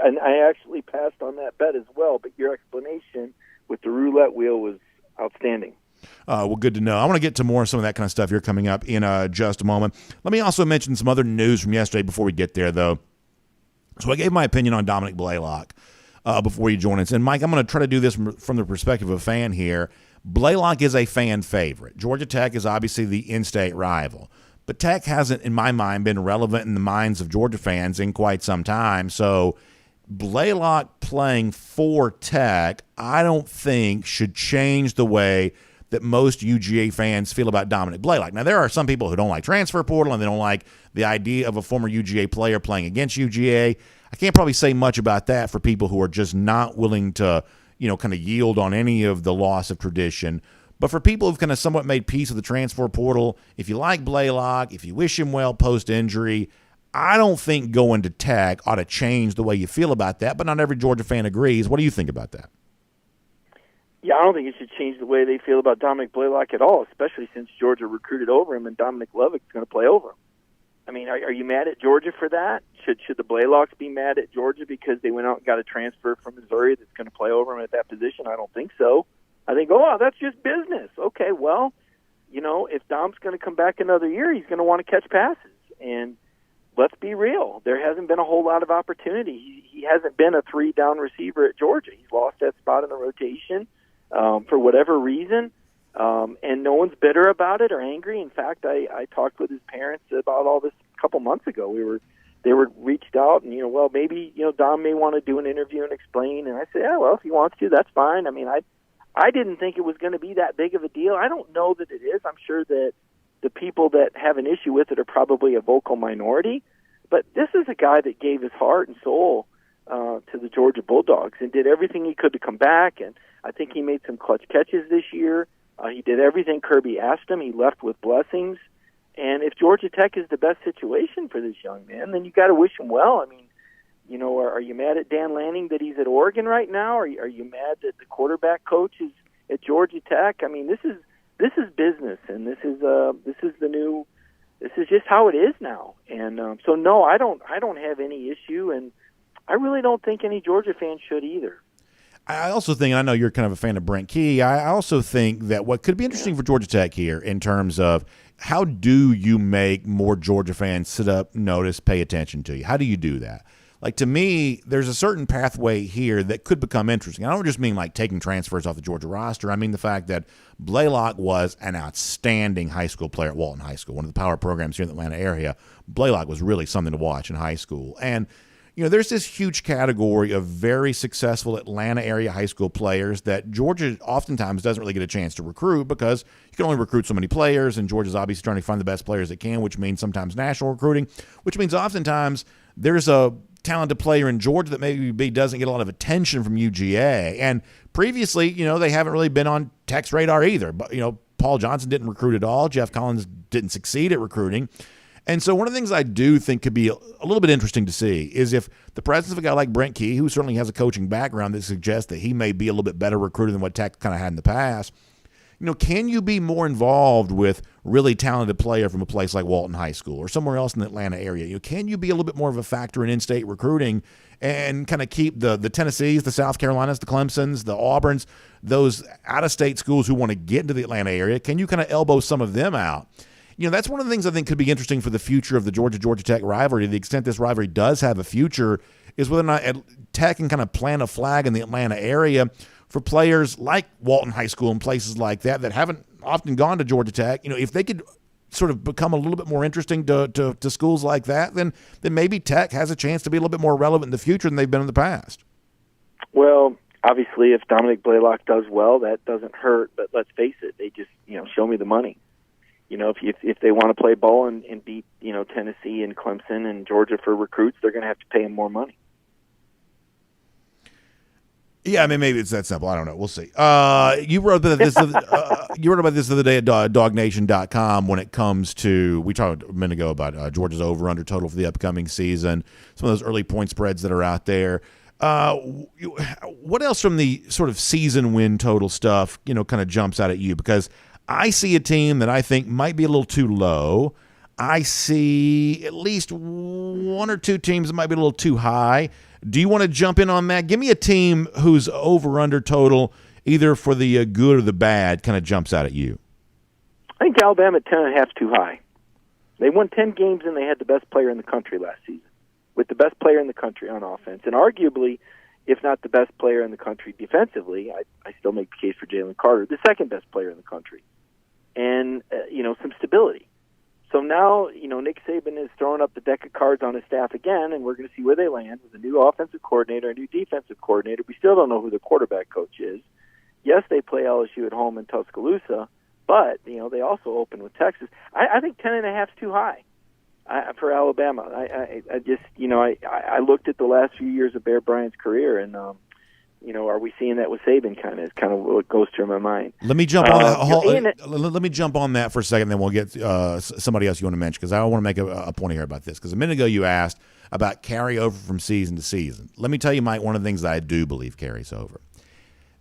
actually passed on that bet as well, but your explanation with the roulette wheel was outstanding. Well, good to know. I want to get to more of some of that kind of stuff here coming up in just a moment. Let me also mention some other news from yesterday before we get there, though. So I gave my opinion on Dominick Blaylock before you join us. And, Mike, I'm going to try to do this from the perspective of a fan here. Blaylock is a fan favorite. Georgia Tech is obviously the in-state rival. But Tech hasn't, in my mind, been relevant in the minds of Georgia fans in quite some time. So Blaylock playing for Tech, I don't think should change the way that most UGA fans feel about Dominick Blaylock. Now, there are some people who don't like transfer portal and they don't like the idea of a former UGA player playing against UGA. I can't probably say much about that for people who are just not willing to, kind of yield on any of the loss of tradition. But for people who've kind of somewhat made peace with the transfer portal, if you like Blaylock, if you wish him well post-injury, I don't think going to Tech ought to change the way you feel about that, but not every Georgia fan agrees. What do you think about that? Yeah, I don't think it should change the way they feel about Dominick Blaylock at all, especially since Georgia recruited over him and Dominick Lovick's going to play over him. I mean, are you mad at Georgia for that? Should the Blaylocks be mad at Georgia because they went out and got a transfer from Missouri that's going to play over him at that position? I don't think so. I think, that's just business. Okay, well, if Dom's going to come back another year, he's going to want to catch passes. And let's be real. There hasn't been a whole lot of opportunity. He hasn't been a 3-down receiver at Georgia. He's lost that spot in the rotation for whatever reason. And no one's bitter about it or angry. In fact, I talked with his parents about all this a couple months ago. They were reached out and, maybe, Dom may want to do an interview and explain. And I said, if he wants to, that's fine. I mean, I didn't think it was going to be that big of a deal. I don't know that it is. I'm sure that the people that have an issue with it are probably a vocal minority. But this is a guy that gave his heart and soul to the Georgia Bulldogs and did everything he could to come back. And I think he made some clutch catches this year. He did everything Kirby asked him. He left with blessings. And if Georgia Tech is the best situation for this young man, then you got to wish him well. I mean, are you mad at Dan Lanning that he's at Oregon right now? Are you mad that the quarterback coach is at Georgia Tech? I mean, this is business, and this is the new this is just how it is now. And so no, I don't have any issue, and I really don't think any Georgia fans should either. I also think, I know you're kind of a fan of Brent Key, I also think that what could be interesting for Georgia Tech here in terms of how do you make more Georgia fans sit up, notice, pay attention to you? How do you do that? Like, to me, there's a certain pathway here that could become interesting. I don't just mean like taking transfers off the Georgia roster. I mean the fact that Blaylock was an outstanding high school player at Walton High School, one of the power programs here in the Atlanta area. Blaylock was really something to watch in high school. And there's this huge category of very successful Atlanta area high school players that Georgia oftentimes doesn't really get a chance to recruit because you can only recruit so many players, and Georgia's obviously trying to find the best players it can, which means sometimes national recruiting, which means oftentimes there's a talented player in Georgia that maybe doesn't get a lot of attention from UGA. And previously, they haven't really been on Tech's radar either. But, Paul Johnson didn't recruit at all. Jeff Collins didn't succeed at recruiting. And so one of the things I do think could be a little bit interesting to see is if the presence of a guy like Brent Key, who certainly has a coaching background that suggests that he may be a little bit better recruiter than what Tech kind of had in the past, can you be more involved with really talented player from a place like Walton High School or somewhere else in the Atlanta area? Can you be a little bit more of a factor in in-state recruiting and kind of keep the Tennessees, the South Carolinas, the Clemsons, the Auburns, those out-of-state schools who want to get into the Atlanta area? Can you kind of elbow some of them out? That's one of the things I think could be interesting for the future of the Georgia Tech rivalry. To the extent this rivalry does have a future, is whether or not Tech can kind of plant a flag in the Atlanta area for players like Walton High School and places like that haven't often gone to Georgia Tech. If they could sort of become a little bit more interesting to schools like that, then maybe Tech has a chance to be a little bit more relevant in the future than they've been in the past. Well, obviously, if Dominick Blaylock does well, that doesn't hurt. But let's face it, they just show me the money. If they want to play ball and beat Tennessee and Clemson and Georgia for recruits, they're going to have to pay them more money. Yeah, I mean, maybe it's that simple. I don't know. We'll see. You wrote about this. You wrote about this the other day at DawgNation.com when it comes to, we talked a minute ago about Georgia's over/under total for the upcoming season. Some of those early point spreads that are out there. What else from the sort of season win total stuff, kind of jumps out at you? Because I see a team that I think might be a little too low. I see at least one or two teams that might be a little too high. Do you want to jump in on that? Give me a team whose over-under total, either for the good or the bad, kind of jumps out at you. I think Alabama at 10.5 is too high. They won 10 games and they had the best player in the country last season, with the best player in the country on offense. And arguably, if not the best player in the country defensively, I still make the case for Jalen Carter, the second best player in the country. And, some stability. So now, Nick Saban is throwing up the deck of cards on his staff again, and we're going to see where they land with a new offensive coordinator, a new defensive coordinator. We still don't know who the quarterback coach is. Yes, they play LSU at home in Tuscaloosa, but, they also open with Texas. I think 10.5 is too high for Alabama. I just, I looked at the last few years of Bear Bryant's career, and, are we seeing that with Saban? Kind of what goes through my mind. Let me jump on that. Let me jump on that for a second, then we'll get somebody else you want to mention, because I want to make a point here about this. Because a minute ago you asked about carryover from season to season. Let me tell you, Mike, one of the things that I do believe carries over.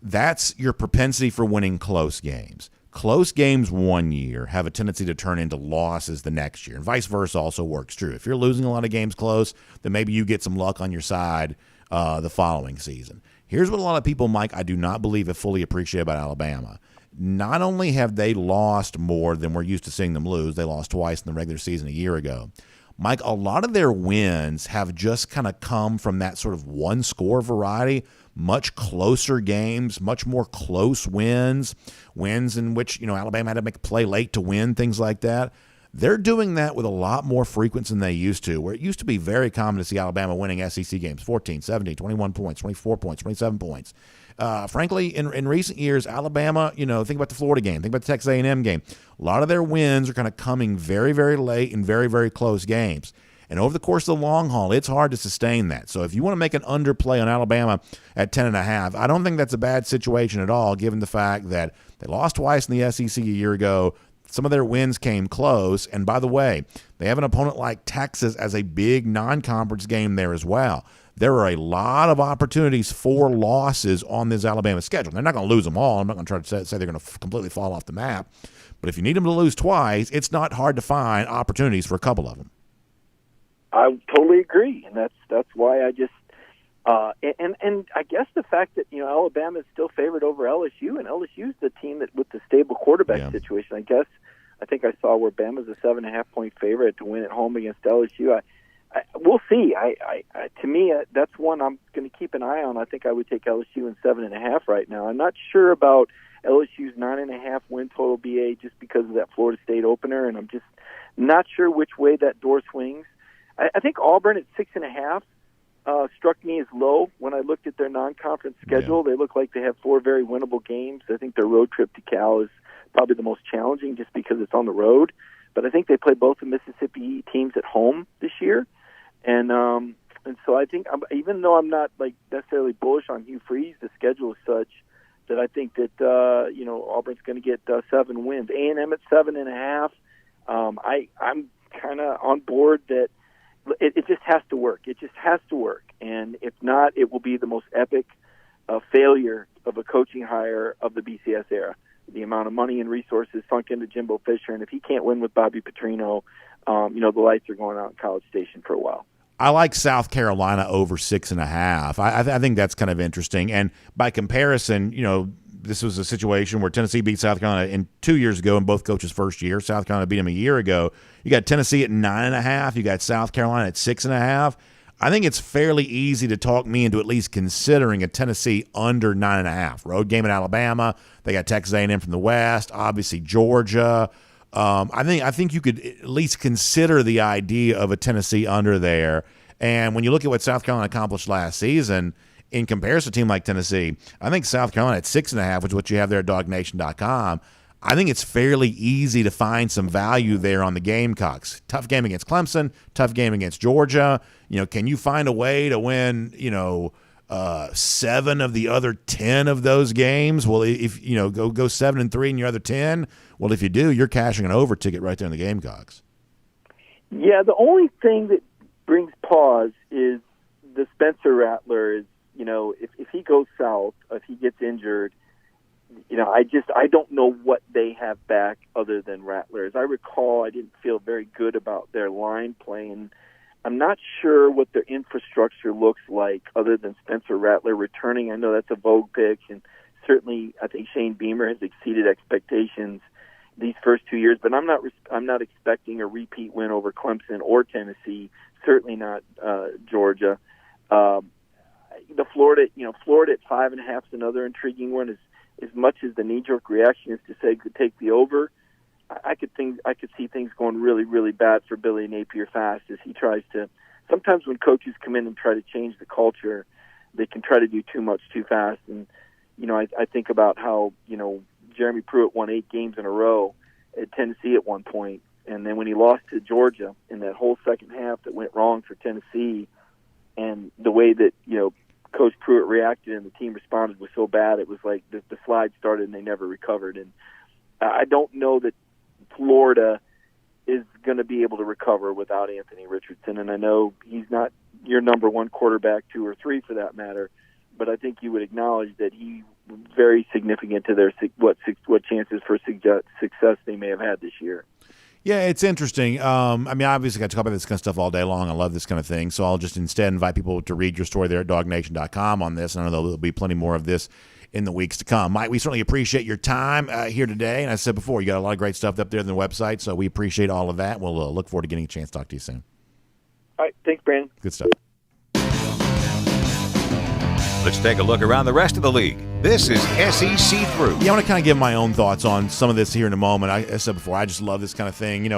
That's your propensity for winning close games. Close games one year have a tendency to turn into losses the next year, and vice versa also works true. If you're losing a lot of games close, then maybe you get some luck on your side the following season. Here's what a lot of people, Mike, I do not believe have fully appreciated about Alabama. Not only have they lost more than we're used to seeing them lose, they lost twice in the regular season a year ago. Mike, a lot of their wins have just kind of come from that sort of one-score variety, much closer games, much more close wins in which, Alabama had to make a play late to win, things like that. They're doing that with a lot more frequency than they used to, where it used to be very common to see Alabama winning SEC games, 14, 17, 21 points, 24 points, 27 points. Frankly, in recent years, Alabama, think about the Florida game, think about the Texas A&M game. A lot of their wins are kind of coming very, very late in very, very close games. And over the course of the long haul, it's hard to sustain that. So if you want to make an underplay on Alabama at 10.5, I don't think that's a bad situation at all, given the fact that they lost twice in the SEC a year ago. Some of their wins came close. And by the way, they have an opponent like Texas as a big non-conference game there as well. there are a lot of opportunities for losses on this Alabama schedule. They're not going to lose them all. I'm not going to try to say they're going to completely fall off the map. But if you need them to lose twice, it's not hard to find opportunities for a couple of them. I totally agree, and that's why I just and I guess the fact that Alabama is still favored over LSU, and LSU is the team that with the stable quarterback situation. I think I saw where Bama's a 7.5-point favorite to win at home against LSU. We'll see. To me, that's one I'm going to keep an eye on. I think I would take LSU in 7.5 right now. I'm not sure about LSU's 9.5 win total BA just because of that Florida State opener, and I'm just not sure which way that door swings. I think Auburn at 6.5 struck me as low when I looked at their non-conference schedule. They look like they have 4 very winnable games. I think their road trip to Cal is probably the most challenging just because it's on the road. But I think they play both the Mississippi teams at home this year. And so I think, even though I'm not necessarily bullish on Hugh Freeze, the schedule is such that I think that Auburn's going to get 7 wins. A&M at 7.5. I'm kind of on board that it just has to work. It just has to work. And if not, it will be the most epic failure of a coaching hire of the BCS era. The amount of money and resources sunk into Jimbo Fisher, and if he can't win with Bobby Petrino, the lights are going out in College Station for a while. I like South Carolina over 6.5. I think that's kind of interesting. And by comparison, this was a situation where Tennessee beat South Carolina 2 years ago in both coaches' first year. South Carolina beat them a year ago. You got Tennessee at 9.5. You got South Carolina at 6.5. I think it's fairly easy to talk me into at least considering a Tennessee under 9.5. Road game at Alabama. They got Texas A&M from the West. Obviously Georgia. I think you could at least consider the idea of a Tennessee under there. And when you look at what South Carolina accomplished last season, in comparison to a team like Tennessee, I think South Carolina at 6.5, which is what you have there at DawgNation.com, I think it's fairly easy to find some value there on the Gamecocks. Tough game against Clemson, tough game against Georgia. Can you find a way to win, 7 of the other 10 of those games? Well, if go 7-3 in your other 10, well, if you do, you're cashing an over ticket right there in the Gamecocks. Yeah, the only thing that brings pause is the Spencer Rattler is, if he goes south, if he gets injured, I don't know what they have back other than Rattler. As I recall, I didn't feel very good about their line playing. I'm not sure what their infrastructure looks like other than Spencer Rattler returning. I know that's a vogue pick, and certainly I think Shane Beamer has exceeded expectations these first 2 years. But I'm not expecting a repeat win over Clemson or Tennessee. Certainly not Georgia. The Florida at 5.5 is another intriguing one. As much as the knee-jerk reaction is to say to take the over, I could see things going really, really bad for Billy Napier fast as he tries to. Sometimes when coaches come in and try to change the culture, they can try to do too much too fast. And I think about how Jeremy Pruitt won 8 games in a row at Tennessee at one point, and then when he lost to Georgia in that whole second half that went wrong for Tennessee, and the way that Coach Pruitt reacted and the team responded was so bad, it was like the slide started and they never recovered. And I don't know that Florida is going to be able to recover without Anthony Richardson. And I know he's not your number 1 quarterback, 2 or 3 for that matter, but I think you would acknowledge that he was very significant to their what chances for success they may have had this year. Yeah, it's interesting. Obviously, I talk about this kind of stuff all day long. I love this kind of thing. So I'll just instead invite people to read your story there at DawgNation.com on this. And I know there'll be plenty more of this in the weeks to come. Mike, we certainly appreciate your time here today. And I said before, you got a lot of great stuff up there on the website. So we appreciate all of that. We'll look forward to getting a chance to talk to you soon. All right. Thanks, Brandon. Good stuff. Let's take a look around the rest of the league. This is SEC Through. Yeah, I want to kind of give my own thoughts on some of this here in a moment. I said before, I just love this kind of thing.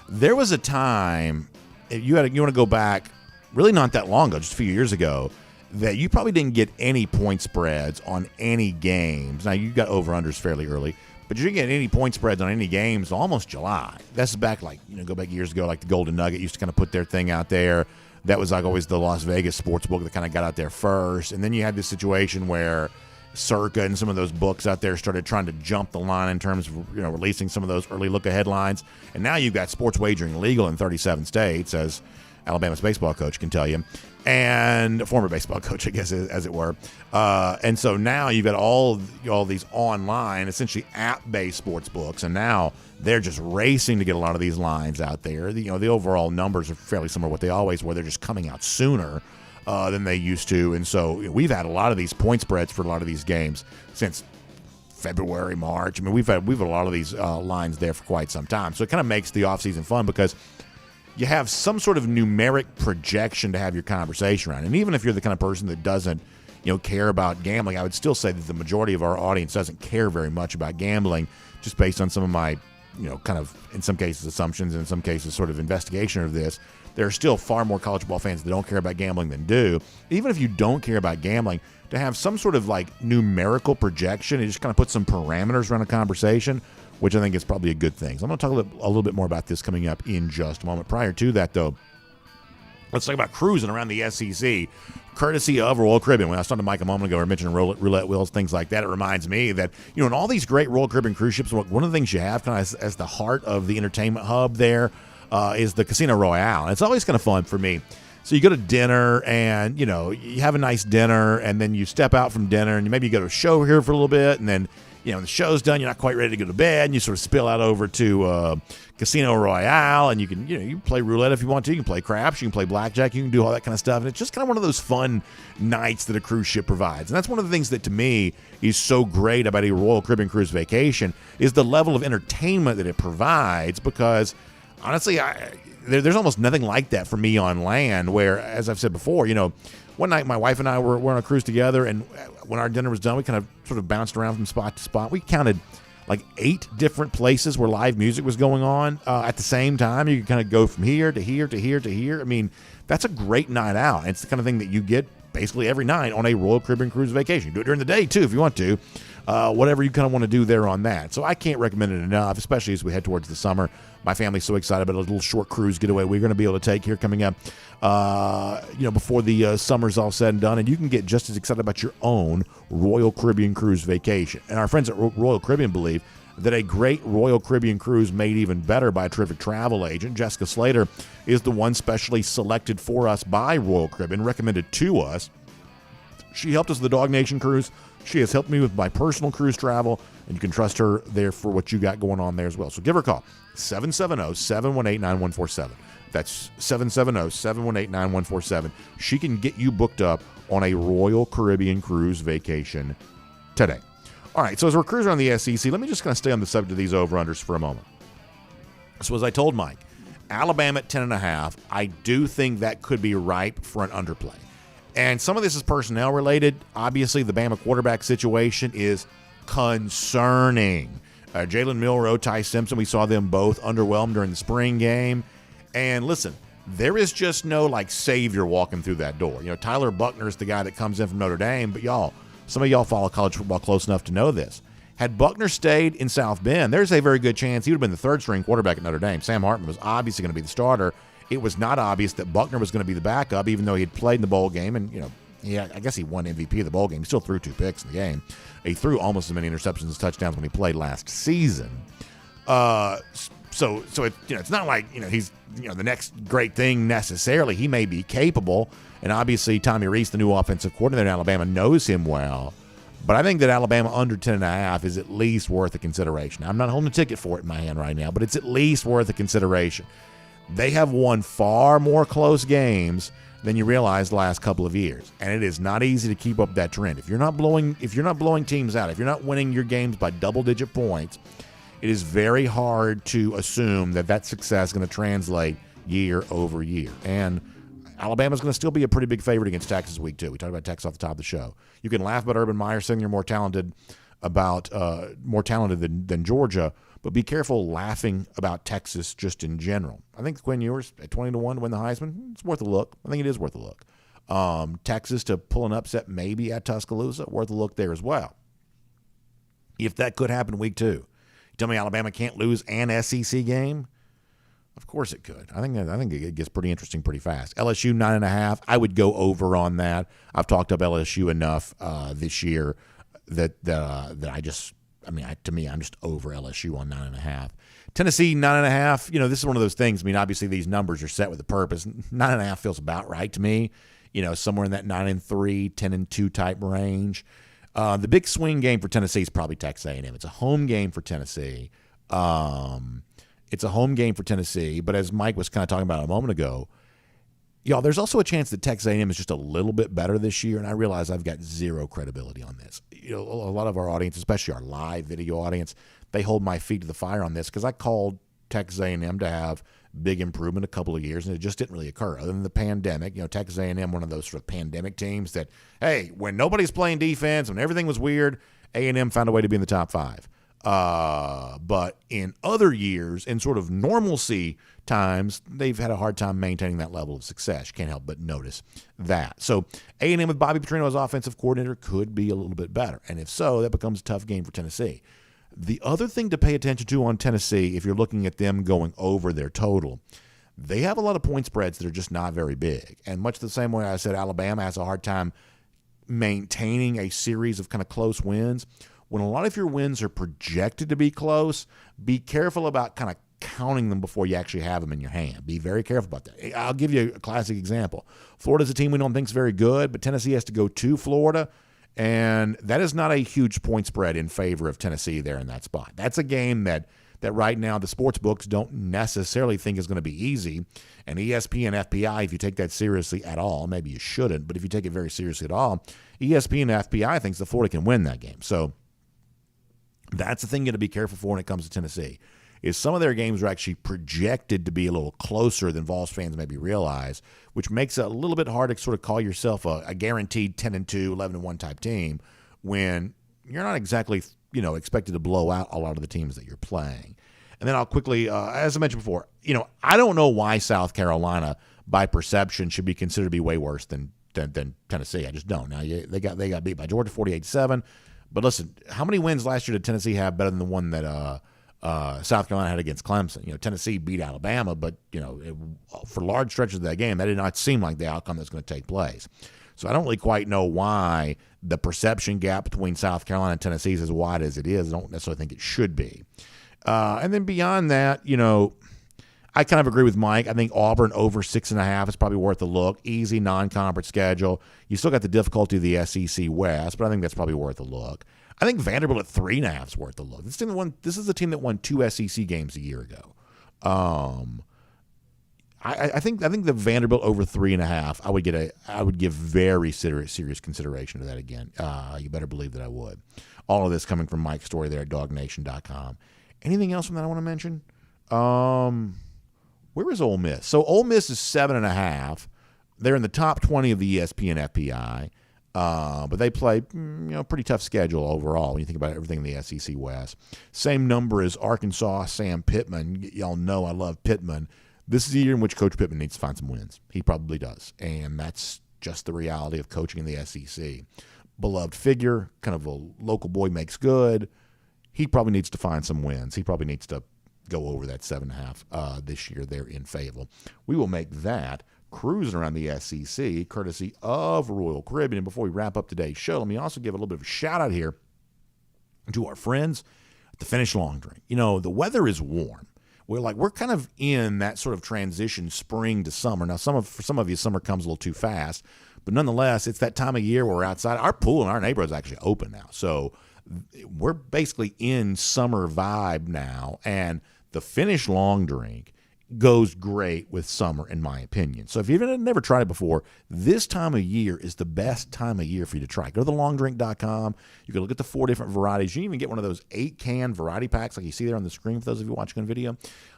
There was a time, you want to go back really not that long ago, just a few years ago, that you probably didn't get any point spreads on any games. Now, you got over-unders fairly early, but you didn't get any point spreads on any games almost July. That's back go back years ago, like the Golden Nugget used to kind of put their thing out there. That was like always the Las Vegas sports book that kind of got out there first. And then you had this situation where Circa and some of those books out there started trying to jump the line in terms of releasing some of those early look-ahead lines. And now you've got sports wagering legal in 37 states as Alabama's baseball coach, can tell you, and a former baseball coach, I guess, as it were. And so now you've got all these online, essentially app-based sports books, and now they're just racing to get a lot of these lines out there. The overall numbers are fairly similar to what they always were. They're just coming out sooner than they used to, and so we've had a lot of these point spreads for a lot of these games since February, March. I mean, we've had a lot of these lines there for quite some time. So it kind of makes the offseason fun because you have some sort of numeric projection to have your conversation around. And even if you're the kind of person that doesn't, care about gambling, I would still say that the majority of our audience doesn't care very much about gambling, just based on some of my, kind of, in some cases, assumptions, and in some cases, sort of investigation of this. There are still far more college football fans that don't care about gambling than do. Even if you don't care about gambling, to have some sort of numerical projection, it just kind of puts some parameters around a conversation, which I think is probably a good thing. So I'm going to talk a little bit more about this coming up in just a moment. Prior to that, though, let's talk about cruising around the SEC, courtesy of Royal Caribbean. When I was talking to Mike a moment ago, I mentioned roulette wheels, things like that. It reminds me that, in all these great Royal Caribbean cruise ships, one of the things you have kind of as the heart of the entertainment hub there is the Casino Royale. And it's always kind of fun for me. So you go to dinner and, you have a nice dinner, and then you step out from dinner and maybe you go to a show here for a little bit, and then, when the show's done, you're not quite ready to go to bed, and you sort of spill out over to Casino Royale, and you can, you can play roulette if you want to. You can play craps, you can play blackjack, you can do all that kind of stuff. And it's just kind of one of those fun nights that a cruise ship provides. And that's one of the things that, to me, is so great about a Royal Caribbean cruise vacation is the level of entertainment that it provides, because, honestly, there's almost nothing like that for me on land, where, as I've said before, one night my wife and I were on a cruise together, and when our dinner was done, we kind of sort of bounced around from spot to spot. We counted 8 different places where live music was going on at the same time. You can kind of go from here to here to here to here. I mean, that's a great night out. It's the kind of thing that you get basically every night on a Royal Caribbean cruise vacation. You do it during the day, too, if you want to. Whatever you kind of want to do there on that. So I can't recommend it enough, especially as we head towards the summer. My family's so excited about a little short cruise getaway we're going to be able to take here coming up, before the summer's all said and done. And you can get just as excited about your own Royal Caribbean cruise vacation. And our friends at Royal Caribbean believe that a great Royal Caribbean cruise made even better by a terrific travel agent, Jessica Slater, is the one specially selected for us by Royal Caribbean, recommended to us. She helped us with the DawgNation cruise. She has helped me with my personal cruise travel, and you can trust her there for what you got going on there as well. So give her a call, 770-718-9147. That's 770-718-9147. She can get you booked up on a Royal Caribbean cruise vacation today. All right, so as we're cruising around the SEC, let me just kind of stay on the subject of these over-unders for a moment. So as I told Mike, Alabama at 10.5, I do think that could be ripe for an underplay. And some of this is personnel related. Obviously, the Bama quarterback situation is concerning. Jalen Milroe, Ty Simpson, we saw them both underwhelmed during the spring game. And listen, there is just no savior walking through that door. Tyler Buckner is the guy that comes in from Notre Dame, but some of y'all follow college football close enough to know this. Had Buckner stayed in South Bend, there's a very good chance he would have been the third-string quarterback at Notre Dame. Sam Hartman was obviously going to be the starter. It was not obvious that Buckner was going to be the backup, even though he had played in the bowl game. And, I guess he won MVP of the bowl game. He still threw 2 picks in the game. He threw almost as many interceptions as touchdowns when he played last season. So it's not like, he's, the next great thing necessarily. He may be capable. And obviously, Tommy Rees, the new offensive coordinator in Alabama, knows him well. But I think that Alabama under 10.5 is at least worth a consideration. I'm not holding a ticket for it in my hand right now, but it's at least worth a consideration. They have won far more close games than you realize the last couple of years, and it is not easy to keep up that trend. If you're not blowing teams out, if you're not winning your games by double-digit points, it is very hard to assume that success is going to translate year over year. And Alabama's going to still be a pretty big favorite against Texas week 2. We talked about Texas off the top of the show. You can laugh about Urban Meyer saying they're more talented than Georgia, but be careful laughing about Texas just in general. I think Quinn Ewers at 20-1 to win the Heisman, it's worth a look. I think it is worth a look. Texas to pull an upset maybe at Tuscaloosa, worth a look there as well. If that could happen week 2. You tell me Alabama can't lose an SEC game? Of course it could. I think it gets pretty interesting pretty fast. LSU 9.5. I would go over on that. I've talked up LSU enough this year that to me, I'm just over LSU on 9.5. Tennessee 9.5. This is one of those things. Obviously these numbers are set with a purpose. 9.5 feels about right to me. Somewhere in that 9-3, 10-2 type range. The big swing game for Tennessee is probably Texas A&M. It's a home game for Tennessee. But as Mike was kind of talking about a moment ago, y'all, there's also a chance that Texas A&M is just a little bit better this year, and I realize I've got zero credibility on this. A lot of our audience, especially our live video audience, they hold my feet to the fire on this because I called Texas A&M to have big improvement a couple of years, and it just didn't really occur. Other than the pandemic, Texas A&M, one of those sort of pandemic teams that, hey, when nobody's playing defense, when everything was weird, A&M found a way to be in the top 5. But in other years, in sort of normalcy times, they've had a hard time maintaining that level of success. You can't help but notice that. So A&M with Bobby Petrino as offensive coordinator could be a little bit better. And if so, that becomes a tough game for Tennessee. The other thing to pay attention to on Tennessee, if you're looking at them going over their total, they have a lot of point spreads that are just not very big. And much the same way I said Alabama has a hard time maintaining a series of kind of close wins. When a lot of your wins are projected to be close, be careful about kind of counting them before you actually have them in your hand. Be very careful about that. I'll give you a classic example. Florida's a team we don't think is very good, but Tennessee has to go to Florida, and that is not a huge point spread in favor of Tennessee there in that spot. That's a game that right now the sports books don't necessarily think is going to be easy, and ESPN FPI, if you take that seriously at all, maybe you shouldn't, but if you take it very seriously at all, ESPN FPI thinks that Florida can win that game. So that's the thing you got to be careful for when it comes to Tennessee, is some of their games are actually projected to be a little closer than Vols fans maybe realize, which makes it a little bit hard to sort of call yourself a guaranteed 10-2, 11-1 type team when you're not exactly, expected to blow out a lot of the teams that you're playing. And then I'll quickly, as I mentioned before, I don't know why South Carolina, by perception, should be considered to be way worse than Tennessee. I just don't. Now, they got beat by Georgia 48-7. But listen, how many wins last year did Tennessee have better than the one that South Carolina had against Clemson? Tennessee beat Alabama, but for large stretches of that game, that did not seem like the outcome that's going to take place. So I don't really quite know why the perception gap between South Carolina and Tennessee is as wide as it is. I don't necessarily think it should be. And then beyond that, I kind of agree with Mike. I think Auburn over 6.5 is probably worth a look. Easy non-conference schedule. You still got the difficulty of the SEC West, but I think that's probably worth a look. I think Vanderbilt at 3.5 is worth a look. This is a team that won 2 SEC games a year ago. I think the Vanderbilt over 3.5. I would give very serious consideration to that again. You better believe that I would. All of this coming from Mike's story there at DawgNation.com. Anything else from that I want to mention? Where is Ole Miss? So Ole Miss is 7.5. They're in the top 20 of the ESPN FPI, but they play pretty tough schedule overall when you think about everything in the SEC West. Same number as Arkansas, Sam Pittman. Y'all know I love Pittman. This is the year in which Coach Pittman needs to find some wins. He probably does, and that's just the reality of coaching in the SEC. Beloved figure, kind of a local boy makes good. He probably needs to find some wins. He probably needs to go over that 7.5 this year there in Fayetteville. We will make that cruising around the SEC courtesy of Royal Caribbean. And before we wrap up today's show, let me also give a little bit of a shout out here to our friends at the Finish Long Drink. The weather is warm. We're kind of in that sort of transition spring to summer. Now, for some of you, summer comes a little too fast, but nonetheless, it's that time of year where we're outside. Our pool in our neighborhood is actually open now, so we're basically in summer vibe now, and the Finish Long Drink goes great with summer, in my opinion. So if you've never tried it before, this time of year is the best time of year for you to try. Go to thelongdrink.com. You can look at the 4 different varieties. You can even get one of those 8-can variety packs like you see there on the screen for those of you watching on video,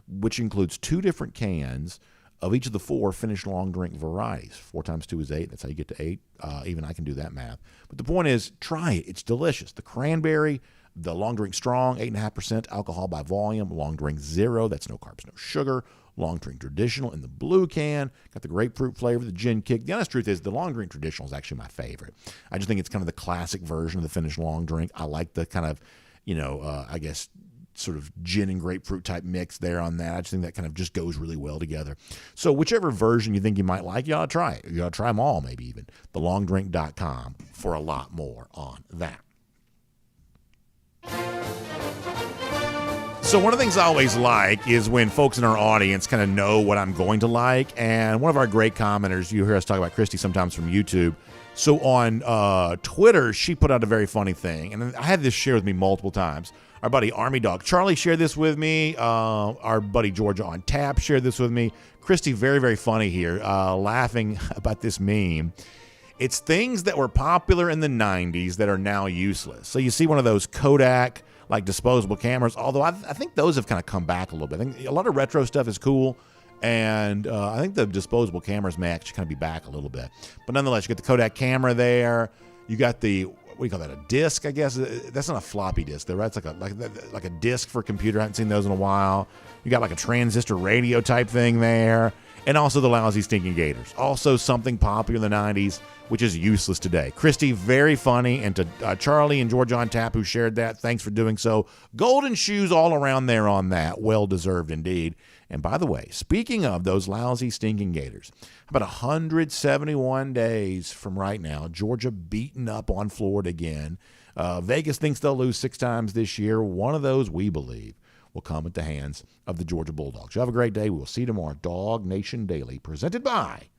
which includes 2 different cans of each of the 4 Finish Long Drink varieties. 4 times 2 is 8. That's how you get to 8. Even I can do that math. But the point is, try it. It's delicious. The cranberry, the Long Drink Strong, 8.5% alcohol by volume. Long Drink Zero, that's no carbs, no sugar. Long Drink Traditional in the blue can. Got the grapefruit flavor, the gin kick. The honest truth is the Long Drink Traditional is actually my favorite. I just think it's kind of the classic version of the Finish Long Drink. I like the kind of, I guess, sort of gin and grapefruit type mix there on that. I just think that kind of just goes really well together. So whichever version you think you might like, you ought to try it. You ought to try them all, maybe even. thelongdrink.com for a lot more on that. So one of the things I always like is when folks in our audience kind of know what I'm going to like. And one of our great commenters, you hear us talk about Christy sometimes from YouTube. So on Twitter, she put out a very funny thing. And I had this shared with me multiple times. Our buddy Army Dog Charlie shared this with me. Our buddy Georgia on Tap shared this with me. Christy, very, very funny here, laughing about this meme. It's things that were popular in the 90s that are now useless. So you see one of those Kodak like disposable cameras, although I think those have kind of come back a little bit. I think a lot of retro stuff is cool, and I think the disposable cameras may actually kind of be back a little bit. But nonetheless, you got the Kodak camera there. You got the, what do you call that, a disc, I guess? That's not a floppy disk, though, right? It's like a disc for a computer. I haven't seen those in a while. You got like a transistor radio type thing there. And also the lousy stinking gators. Also something popular in the 90s, which is useless today. Christy, very funny. And to Charlie and George on Tap, who shared that, thanks for doing so. Golden shoes all around there on that. Well-deserved indeed. And by the way, speaking of those lousy stinking gators, about 171 days from right now, Georgia beaten up on Florida again. Vegas thinks they'll lose 6 times this year. One of those, we believe, will come at the hands of the Georgia Bulldogs. You have a great day. We will see you tomorrow. DawgNation Daily, presented by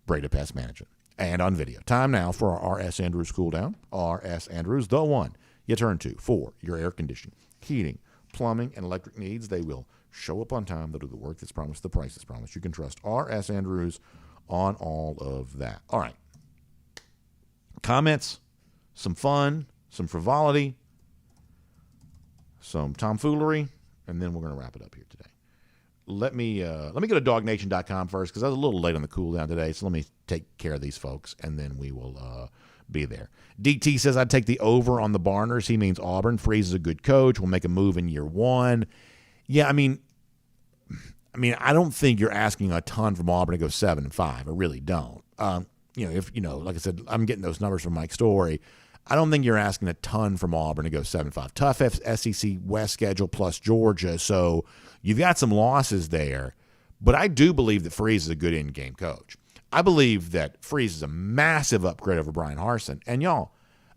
Breda Pest Management and on video. Time now for our R.S. Andrews cool down. R.S. Andrews, the one you turn to for your air conditioning, heating, plumbing, and electric needs. They will show up on time. They'll do the work that's promised, the price that's promised. You can trust R.S. Andrews on all of that. All right. Comments, some fun, some frivolity, some tomfoolery, and then we're going to wrap it up here today. Let me go to DawgNation.com first, because I was a little late on the cool down today, so let me take care of these folks, and then we will be there. DT says I'd take the over on the Barners. He means Auburn. Freeze is a good coach. We'll make a move in year 1. Yeah, I mean, I don't think you're asking a ton from Auburn to go 7-5. I really don't. Like I said, I'm getting those numbers from Mike Story. I don't think you're asking a ton from Auburn to go 7-5. Tough SEC West schedule plus Georgia, so you've got some losses there. But I do believe that Freeze is a good in-game coach. I believe that Freeze is a massive upgrade over Brian Harsin. And y'all,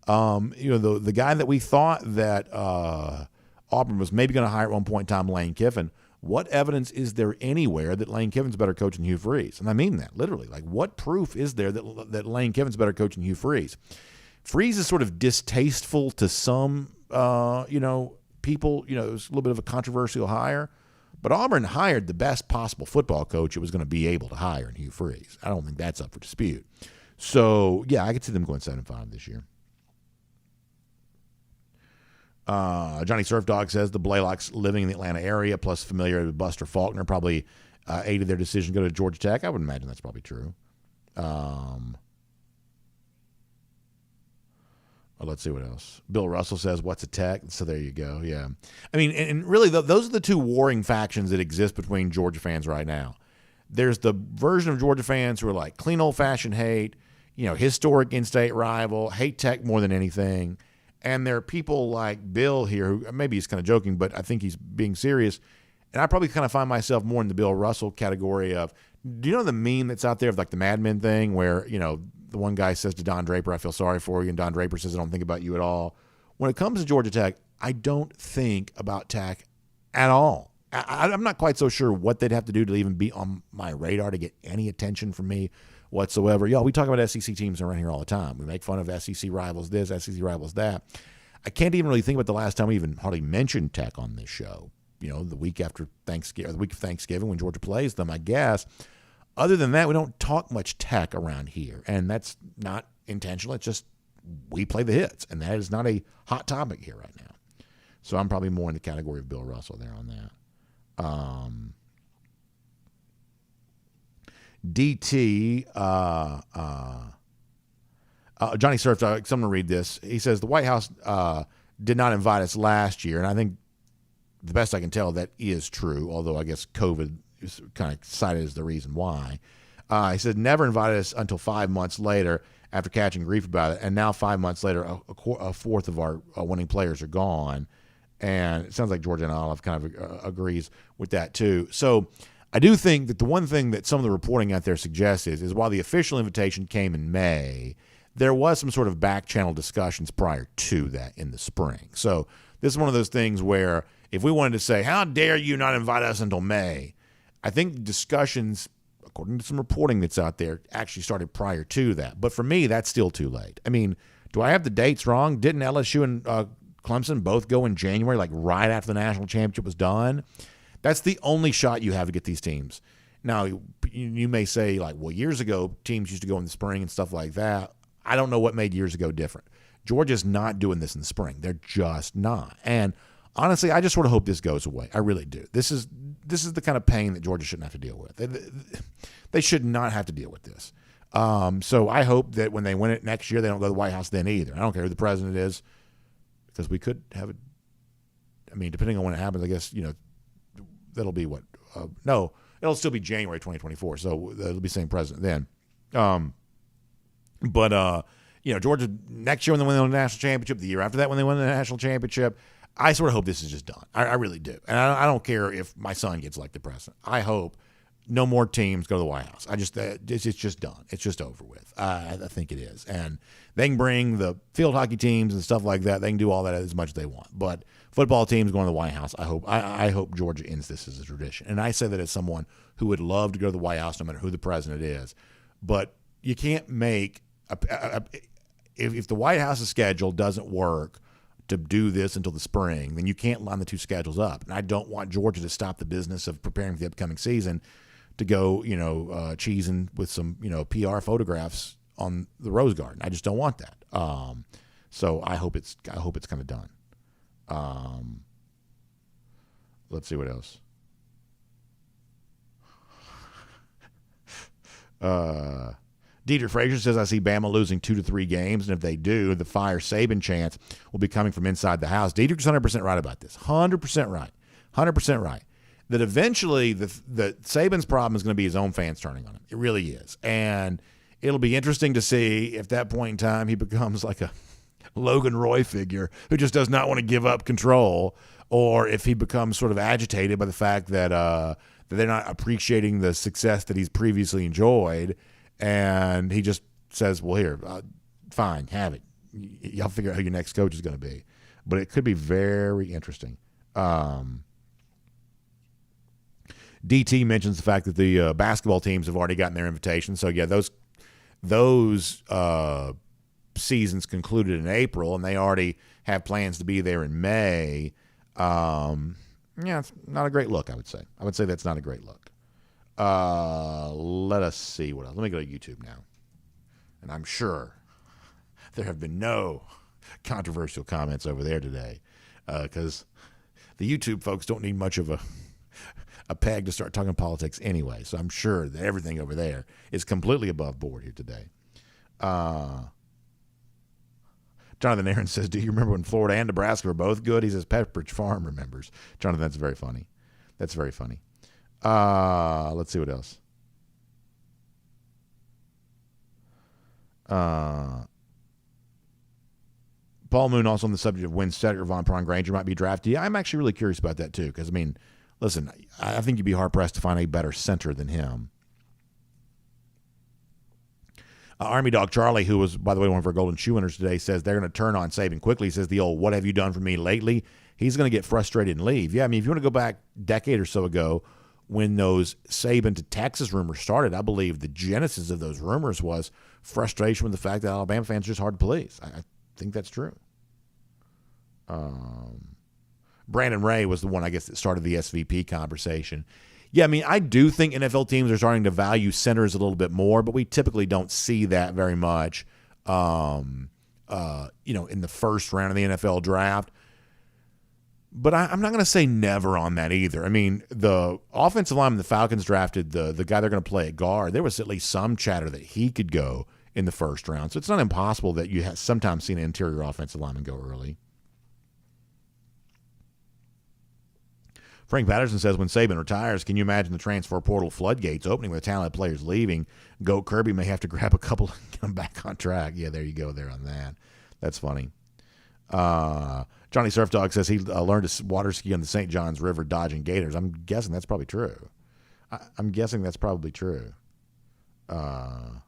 the guy that we thought that Auburn was maybe going to hire at one point in time, Lane Kiffin, what evidence is there anywhere that Lane Kiffin's a better coach than Hugh Freeze? And I mean that, literally. Like, what proof is there that Lane Kiffin's a better coach than Hugh Freeze? Freeze is sort of distasteful to some, people. It was a little bit of a controversial hire. But Auburn hired the best possible football coach it was going to be able to hire in Hugh Freeze. I don't think that's up for dispute. So, yeah, I could see them going 7-5 this year. Johnny Surf Dog says the Blaylocks living in the Atlanta area plus familiarity with Buster Faulkner probably aided their decision to go to Georgia Tech. I would imagine that's probably true. Let's see what else. Bill Russell says, what's a tech? So there you go. Yeah. I mean, and really, those are the two warring factions that exist between Georgia fans right now. There's the version of Georgia fans who are like clean old-fashioned hate, historic in-state rival, hate Tech more than anything. And there are people like Bill here who maybe he's kind of joking, but I think he's being serious. And I probably kind of find myself more in the Bill Russell category of, do you know the meme that's out there of like the Mad Men thing where, the one guy says to Don Draper, I feel sorry for you, and Don Draper says, I don't think about you at all. When it comes to Georgia Tech, I don't think about Tech at all. I'm not quite so sure what they'd have to do to even be on my radar to get any attention from me whatsoever. Y'all, we talk about SEC teams around here all the time. We make fun of SEC rivals this, SEC rivals that. I can't even really think about the last time we even hardly mentioned Tech on this show. The week after Thanksgiving, or the week of Thanksgiving when Georgia plays them, I guess. Other than that, we don't talk much Tech around here, and that's not intentional. It's just we play the hits, and that is not a hot topic here right now. So I'm probably more in the category of Bill Russell there on that. DT, Johnny Surf, I'm going to read this. He says, the White House did not invite us last year, and I think the best I can tell that is true, although I guess COVID is kind of cited as the reason why. He said, never invited us until 5 months later after catching grief about it. And now 5 months later, a fourth of our winning players are gone. And it sounds like Georgia and Olive kind of agrees with that too. So I do think that the one thing that some of the reporting out there suggests is while the official invitation came in May, there was some sort of back channel discussions prior to that in the spring. So this is one of those things where if we wanted to say, how dare you not invite us until May, I think discussions, according to some reporting that's out there, actually started prior to that. But for me, that's still too late. I mean, do I have the dates wrong? Didn't LSU and Clemson both go in January, like right after the national championship was done? That's the only shot you have to get these teams. Now, you may say, like, well, years ago, teams used to go in the spring and stuff like that. I don't know what made years ago different. Georgia's not doing this in the spring. They're just not. And honestly, I just sort of hope this goes away. I really do. This is the kind of pain that Georgia shouldn't have to deal with. They should not have to deal with this. So I hope that when they win it next year, they don't go to the White House then either. I don't care who the president is, because we could have it. I mean, depending on when it happens, I guess, that'll be what? No, it'll still be January 2024, so it'll be the same president then. But Georgia next year when they win the national championship, the year after that when they win the national championship, I sort of hope this is just done. I really do. And I don't care if my son gets elected president. I hope no more teams go to the White House. It's just done. It's just over with. I think it is. And they can bring the field hockey teams and stuff like that. They can do all that as much as they want. But football teams going to the White House, I hope Georgia ends this as a tradition. And I say that as someone who would love to go to the White House no matter who the president is. But you can't make if the White House's schedule doesn't work to do this until the spring, then you can't line the two schedules up. And I don't want Georgia to stop the business of preparing for the upcoming season to go, cheesing with some, PR photographs on the Rose Garden. I just don't want that. So I hope it's kind of done. Let's see what else. Deidre Frazier says, I see Bama losing 2 to 3 games, and if they do, the fire Saban chance will be coming from inside the house. Deidre's 100% right about this. 100% right. 100% right. That eventually the Saban's problem is going to be his own fans turning on him. It really is. And it'll be interesting to see if at that point in time he becomes like a Logan Roy figure who just does not want to give up control, or if he becomes sort of agitated by the fact that they're not appreciating the success that he's previously enjoyed. And he just says, well, here, fine, have it. Y'all figure out who your next coach is going to be. But it could be very interesting. DT mentions the fact that the basketball teams have already gotten their invitation. So, yeah, those seasons concluded in April, and they already have plans to be there in May. It's not a great look, I would say. I would say that's not a great look. Let us see what else. Let me go to YouTube now. And I'm sure there have been no controversial comments over there today, because the YouTube folks don't need much of a peg to start talking politics anyway. So I'm sure that everything over there is completely above board here today. Jonathan Aaron says, do you remember when Florida and Nebraska were both good? He says Pepperidge Farm remembers. Jonathan, that's very funny. That's very funny. Let's see what else. Paul Moon also on the subject of when Cedric Von Pron Granger might be drafted. Yeah, I'm actually really curious about that too, because listen, I think you'd be hard pressed to find a better center than him. Army Dog Charlie, who was, by the way, one of our Golden Shoe winners today, says they're going to turn on Saban quickly. He says the old "What have you done for me lately?" He's going to get frustrated and leave. Yeah, if you want to go back a decade or so ago, when those Saban to Texas rumors started, I believe the genesis of those rumors was frustration with the fact that Alabama fans are just hard to please. I think that's true. Brandon Ray was the one, I guess, that started the SVP conversation. Yeah, I do think NFL teams are starting to value centers a little bit more, but we typically don't see that very much, in the first round of the NFL draft. But I'm not going to say never on that either. The offensive lineman the Falcons drafted, the guy they're going to play at guard, there was at least some chatter that he could go in the first round. So it's not impossible that you have sometimes seen an interior offensive lineman go early. Frank Patterson says, when Saban retires, can you imagine the transfer portal floodgates opening with talented players leaving? Goat Kirby may have to grab a couple and get them back on track. Yeah, there you go there on that. That's funny. Johnny Surf Dog says he learned to water ski on the St. Johns River dodging gators. I'm guessing that's probably true. I'm guessing that's probably true. By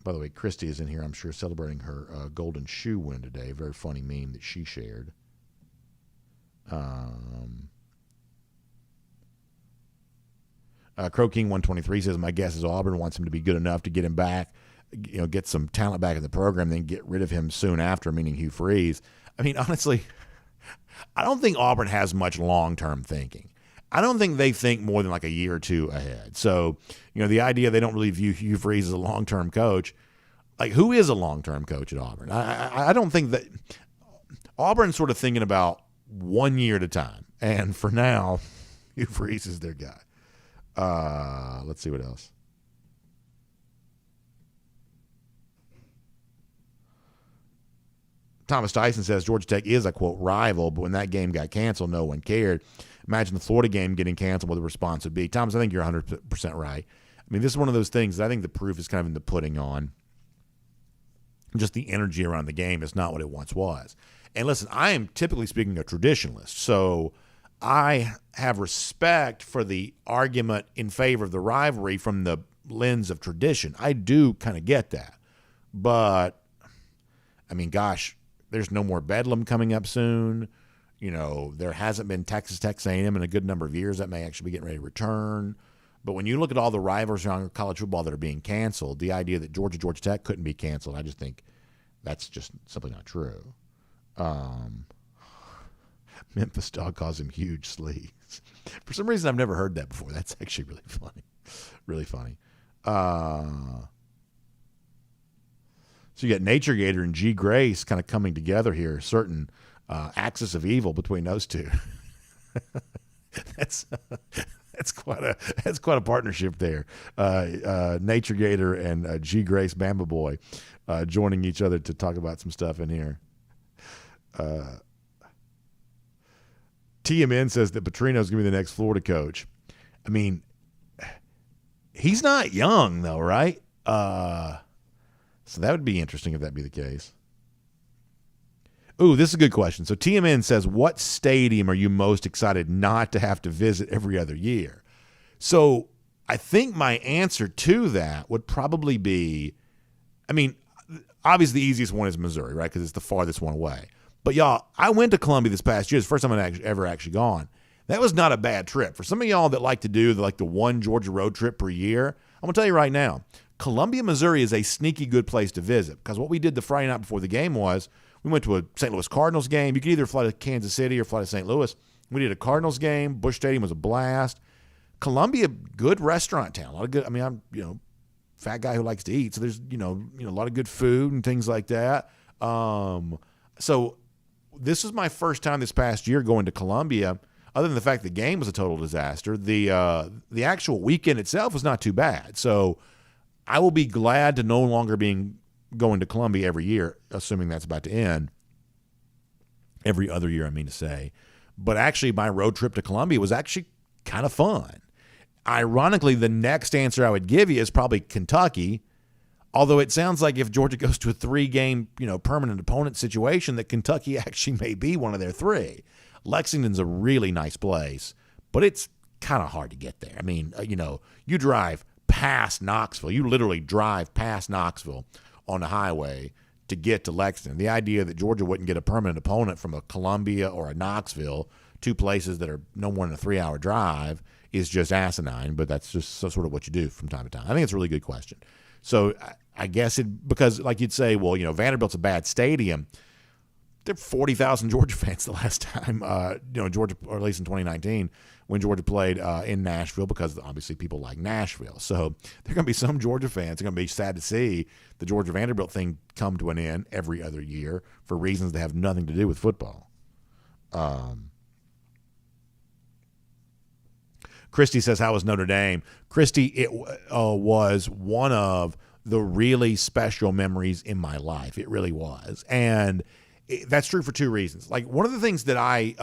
the way, Christy is in here, I'm sure, celebrating her golden shoe win today. Very funny meme that she shared. Crow King 123 says, my guess is Auburn wants him to be good enough to get him back, get some talent back in the program, then get rid of him soon after, meaning Hugh Freeze. I mean, honestly, I don't think Auburn has much long-term thinking. I don't think they think more than like a year or two ahead. So, the idea they don't really view Hugh Freeze as a long-term coach, like who is a long-term coach at Auburn? I don't think that Auburn's sort of thinking about 1 year at a time. And for now, Hugh Freeze is their guy. Let's see what else. Thomas Tyson says Georgia Tech is a, quote, rival, but when that game got canceled, no one cared. Imagine the Florida game getting canceled, what the response would be. Thomas, I think you're 100% right. I mean, this is one of those things that I think the proof is kind of in the pudding on. Just the energy around the game is not what it once was. And listen, I am typically speaking a traditionalist, so I have respect for the argument in favor of the rivalry from the lens of tradition. I do kind of get that. But, I mean, gosh, there's no more Bedlam coming up soon. There hasn't been Texas A&M in a good number of years. That may actually be getting ready to return. But when you look at all the rivals around college football that are being canceled, the idea that Georgia Tech couldn't be canceled, I just think that's just simply not true. Memphis Dog calls him Huge Sleeves. For some reason, I've never heard that before. That's actually really funny. Really funny. So you got Nature Gator and G. Grace kind of coming together here. A certain axis of evil between those two. That's quite a partnership there. Nature Gator and G. Grace Bamba Boy joining each other to talk about some stuff in here. TMN says that Petrino's going to be the next Florida coach. I mean, he's not young though, right? So that would be interesting if that be the case. Ooh, this is a good question. So TMN says, what stadium are you most excited not to have to visit every other year? So I think my answer to that would probably be, I mean, obviously the easiest one is Missouri, right? Because it's the farthest one away. But y'all, I went to Columbia this past year. It's the first time I've ever actually gone. That was not a bad trip. For some of y'all that like to do the one Georgia road trip per year, I'm going to tell you right now, Columbia, Missouri is a sneaky good place to visit because what we did the Friday night before the game was we went to a St. Louis Cardinals game. You could either fly to Kansas City or fly to St. Louis. We did a Cardinals game. Busch Stadium was a blast. Columbia, good restaurant town. A lot of good. I mean, I'm fat guy who likes to eat, so there's a lot of good food and things like that. So this was my first time this past year going to Columbia. Other than the fact the game was a total disaster, the actual weekend itself was not too bad. So I will be glad to no longer going to Columbia every year, assuming that's about to end. Every other year, I mean to say. But actually, my road trip to Columbia was actually kind of fun. Ironically, the next answer I would give you is probably Kentucky, although it sounds like if Georgia goes to a 3-game, permanent opponent situation, that Kentucky actually may be one of their 3. Lexington's a really nice place, but it's kind of hard to get there. I mean, you drive past Knoxville. You literally drive past Knoxville on the highway to get to Lexington. The idea that Georgia wouldn't get a permanent opponent from a Columbia or a Knoxville, 2 places that are no more than a 3-hour drive, is just asinine, but that's just sort of what you do from time to time. I think it's a really good question. So I guess because like you'd say, well, Vanderbilt's a bad stadium. There were 40,000 Georgia fans the last time, Georgia, or at least in 2019, when Georgia played in Nashville, because obviously people like Nashville. So there are going to be some Georgia fans. They're going to be sad to see the Georgia Vanderbilt thing come to an end every other year for reasons that have nothing to do with football. Christy says, how was Notre Dame? Christy, it was one of the really special memories in my life. It really was. And that's true for 2 reasons. Like, one of the things that I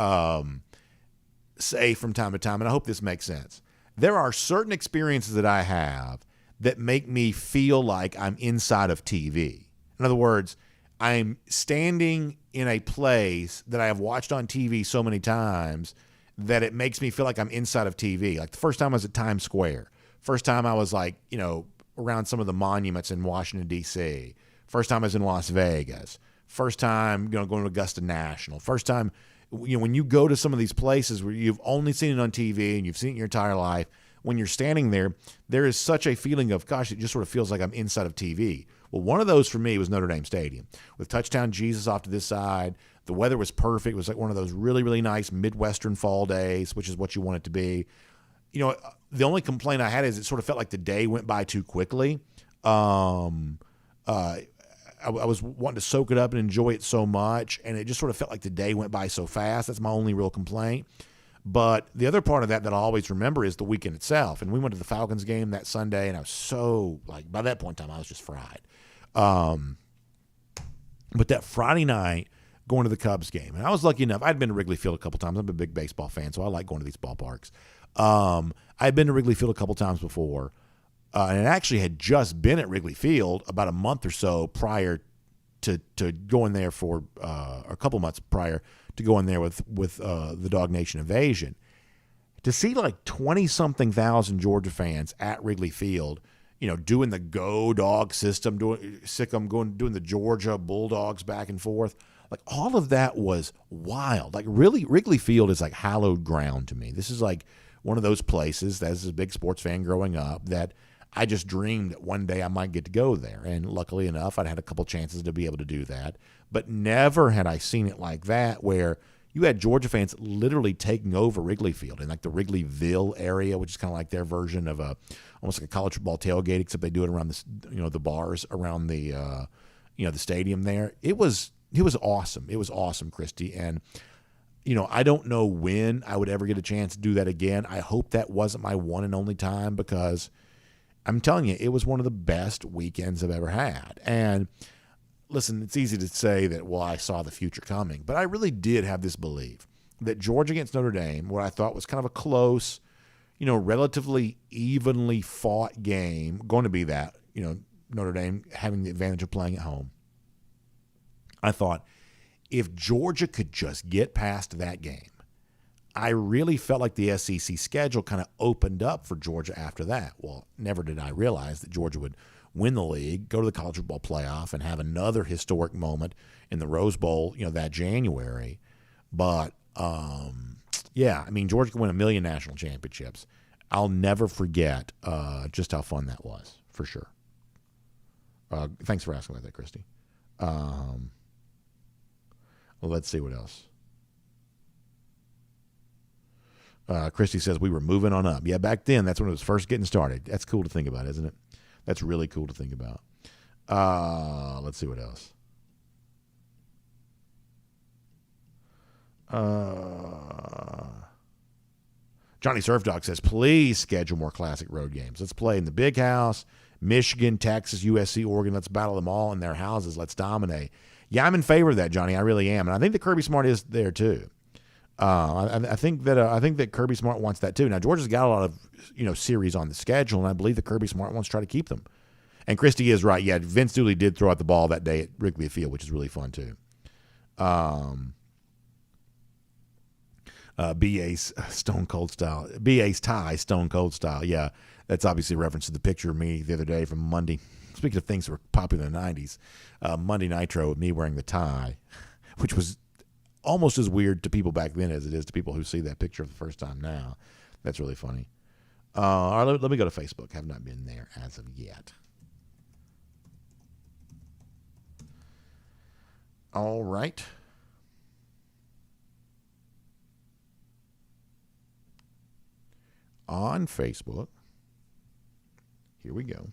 say from time to time, and I hope this makes sense, there are certain experiences that I have that make me feel like I'm inside of TV. In other words, I'm standing in a place that I have watched on TV so many times that it makes me feel like I'm inside of TV. Like the first time I was at Times Square. First time I was around some of the monuments in Washington, D.C. First time I was in Las Vegas. First time, going to Augusta National. First time, when you go to some of these places where you've only seen it on TV and you've seen it your entire life, when you're standing there, there is such a feeling of, gosh, it just sort of feels like I'm inside of TV. Well, one of those for me was Notre Dame Stadium with Touchdown Jesus off to this side. The weather was perfect. It was like one of those really, really nice Midwestern fall days, which is what you want it to be. The only complaint I had is it sort of felt like the day went by too quickly. I was wanting to soak it up and enjoy it so much, and it just sort of felt like the day went by so fast. That's my only real complaint. But the other part of that I always remember is the weekend itself. And we went to the Falcons game that Sunday, and I was so, by that point in time, I was just fried. But that Friday night, going to the Cubs game, and I was lucky enough. I'd been to Wrigley Field a couple times. I'm a big baseball fan, so I like going to these ballparks. I'd been to Wrigley Field a couple times before, and it actually had just been at Wrigley Field about a month or so prior to going there for a couple months prior to going there with the DawgNation invasion. To see like 20-something thousand Georgia fans at Wrigley Field, doing the Go Dog system, doing the Georgia Bulldogs back and forth, like all of that was wild. Like really, Wrigley Field is like hallowed ground to me. This is like one of those places, as a big sports fan growing up, that I just dreamed that one day I might get to go there. And luckily enough, I'd had a couple chances to be able to do that. But never had I seen it like that, where you had Georgia fans literally taking over Wrigley Field in like the Wrigleyville area, which is kind of like their version of almost like a college football tailgate, except they do it around the bars around the the stadium there. It was awesome. It was awesome, Christy. And I don't know when I would ever get a chance to do that again. I hope that wasn't my one and only time, because I'm telling you, it was one of the best weekends I've ever had. And listen, it's easy to say that, well, I saw the future coming, but I really did have this belief that Georgia against Notre Dame, what I thought was kind of a close, relatively evenly fought game, going to be that, Notre Dame having the advantage of playing at home. I thought if Georgia could just get past that game, I really felt like the SEC schedule kind of opened up for Georgia after that. Well, never did I realize that Georgia would win the league, go to the college football playoff, and have another historic moment in the Rose Bowl, that January. But, Georgia can win 1 million national championships. I'll never forget just how fun that was, for sure. Thanks for asking about that, Christy. Well, let's see what else. Christy says we were moving on up. Yeah, back then, that's when it was first getting started. That's cool to think about, isn't it? That's really cool to think about. Let's see what else. Johnny Surf Dog says, please schedule more classic road games. Let's play in the Big House, Michigan, Texas, USC, Oregon. Let's battle them all in their houses. Let's dominate. Yeah, I'm in favor of that, Johnny. I really am. And I think that Kirby Smart is there, too. I think that Kirby Smart wants that too. Now Georgia's got a lot of series on the schedule, and I believe that Kirby Smart wants to try to keep them. And Christy is right. Yeah, Vince Dooley did throw out the ball that day at Wrigley Field, which is really fun too. BA's Stone Cold style. BA's tie Stone Cold style. Yeah, that's obviously a reference to the picture of me the other day from Monday. Speaking of things that were popular in the 90s, Monday Nitro with me wearing the tie, which was almost as weird to people back then as it is to people who see that picture for the first time now. That's really funny. All right, let me go to Facebook. Have not been there as of yet. All right. On Facebook, here we go.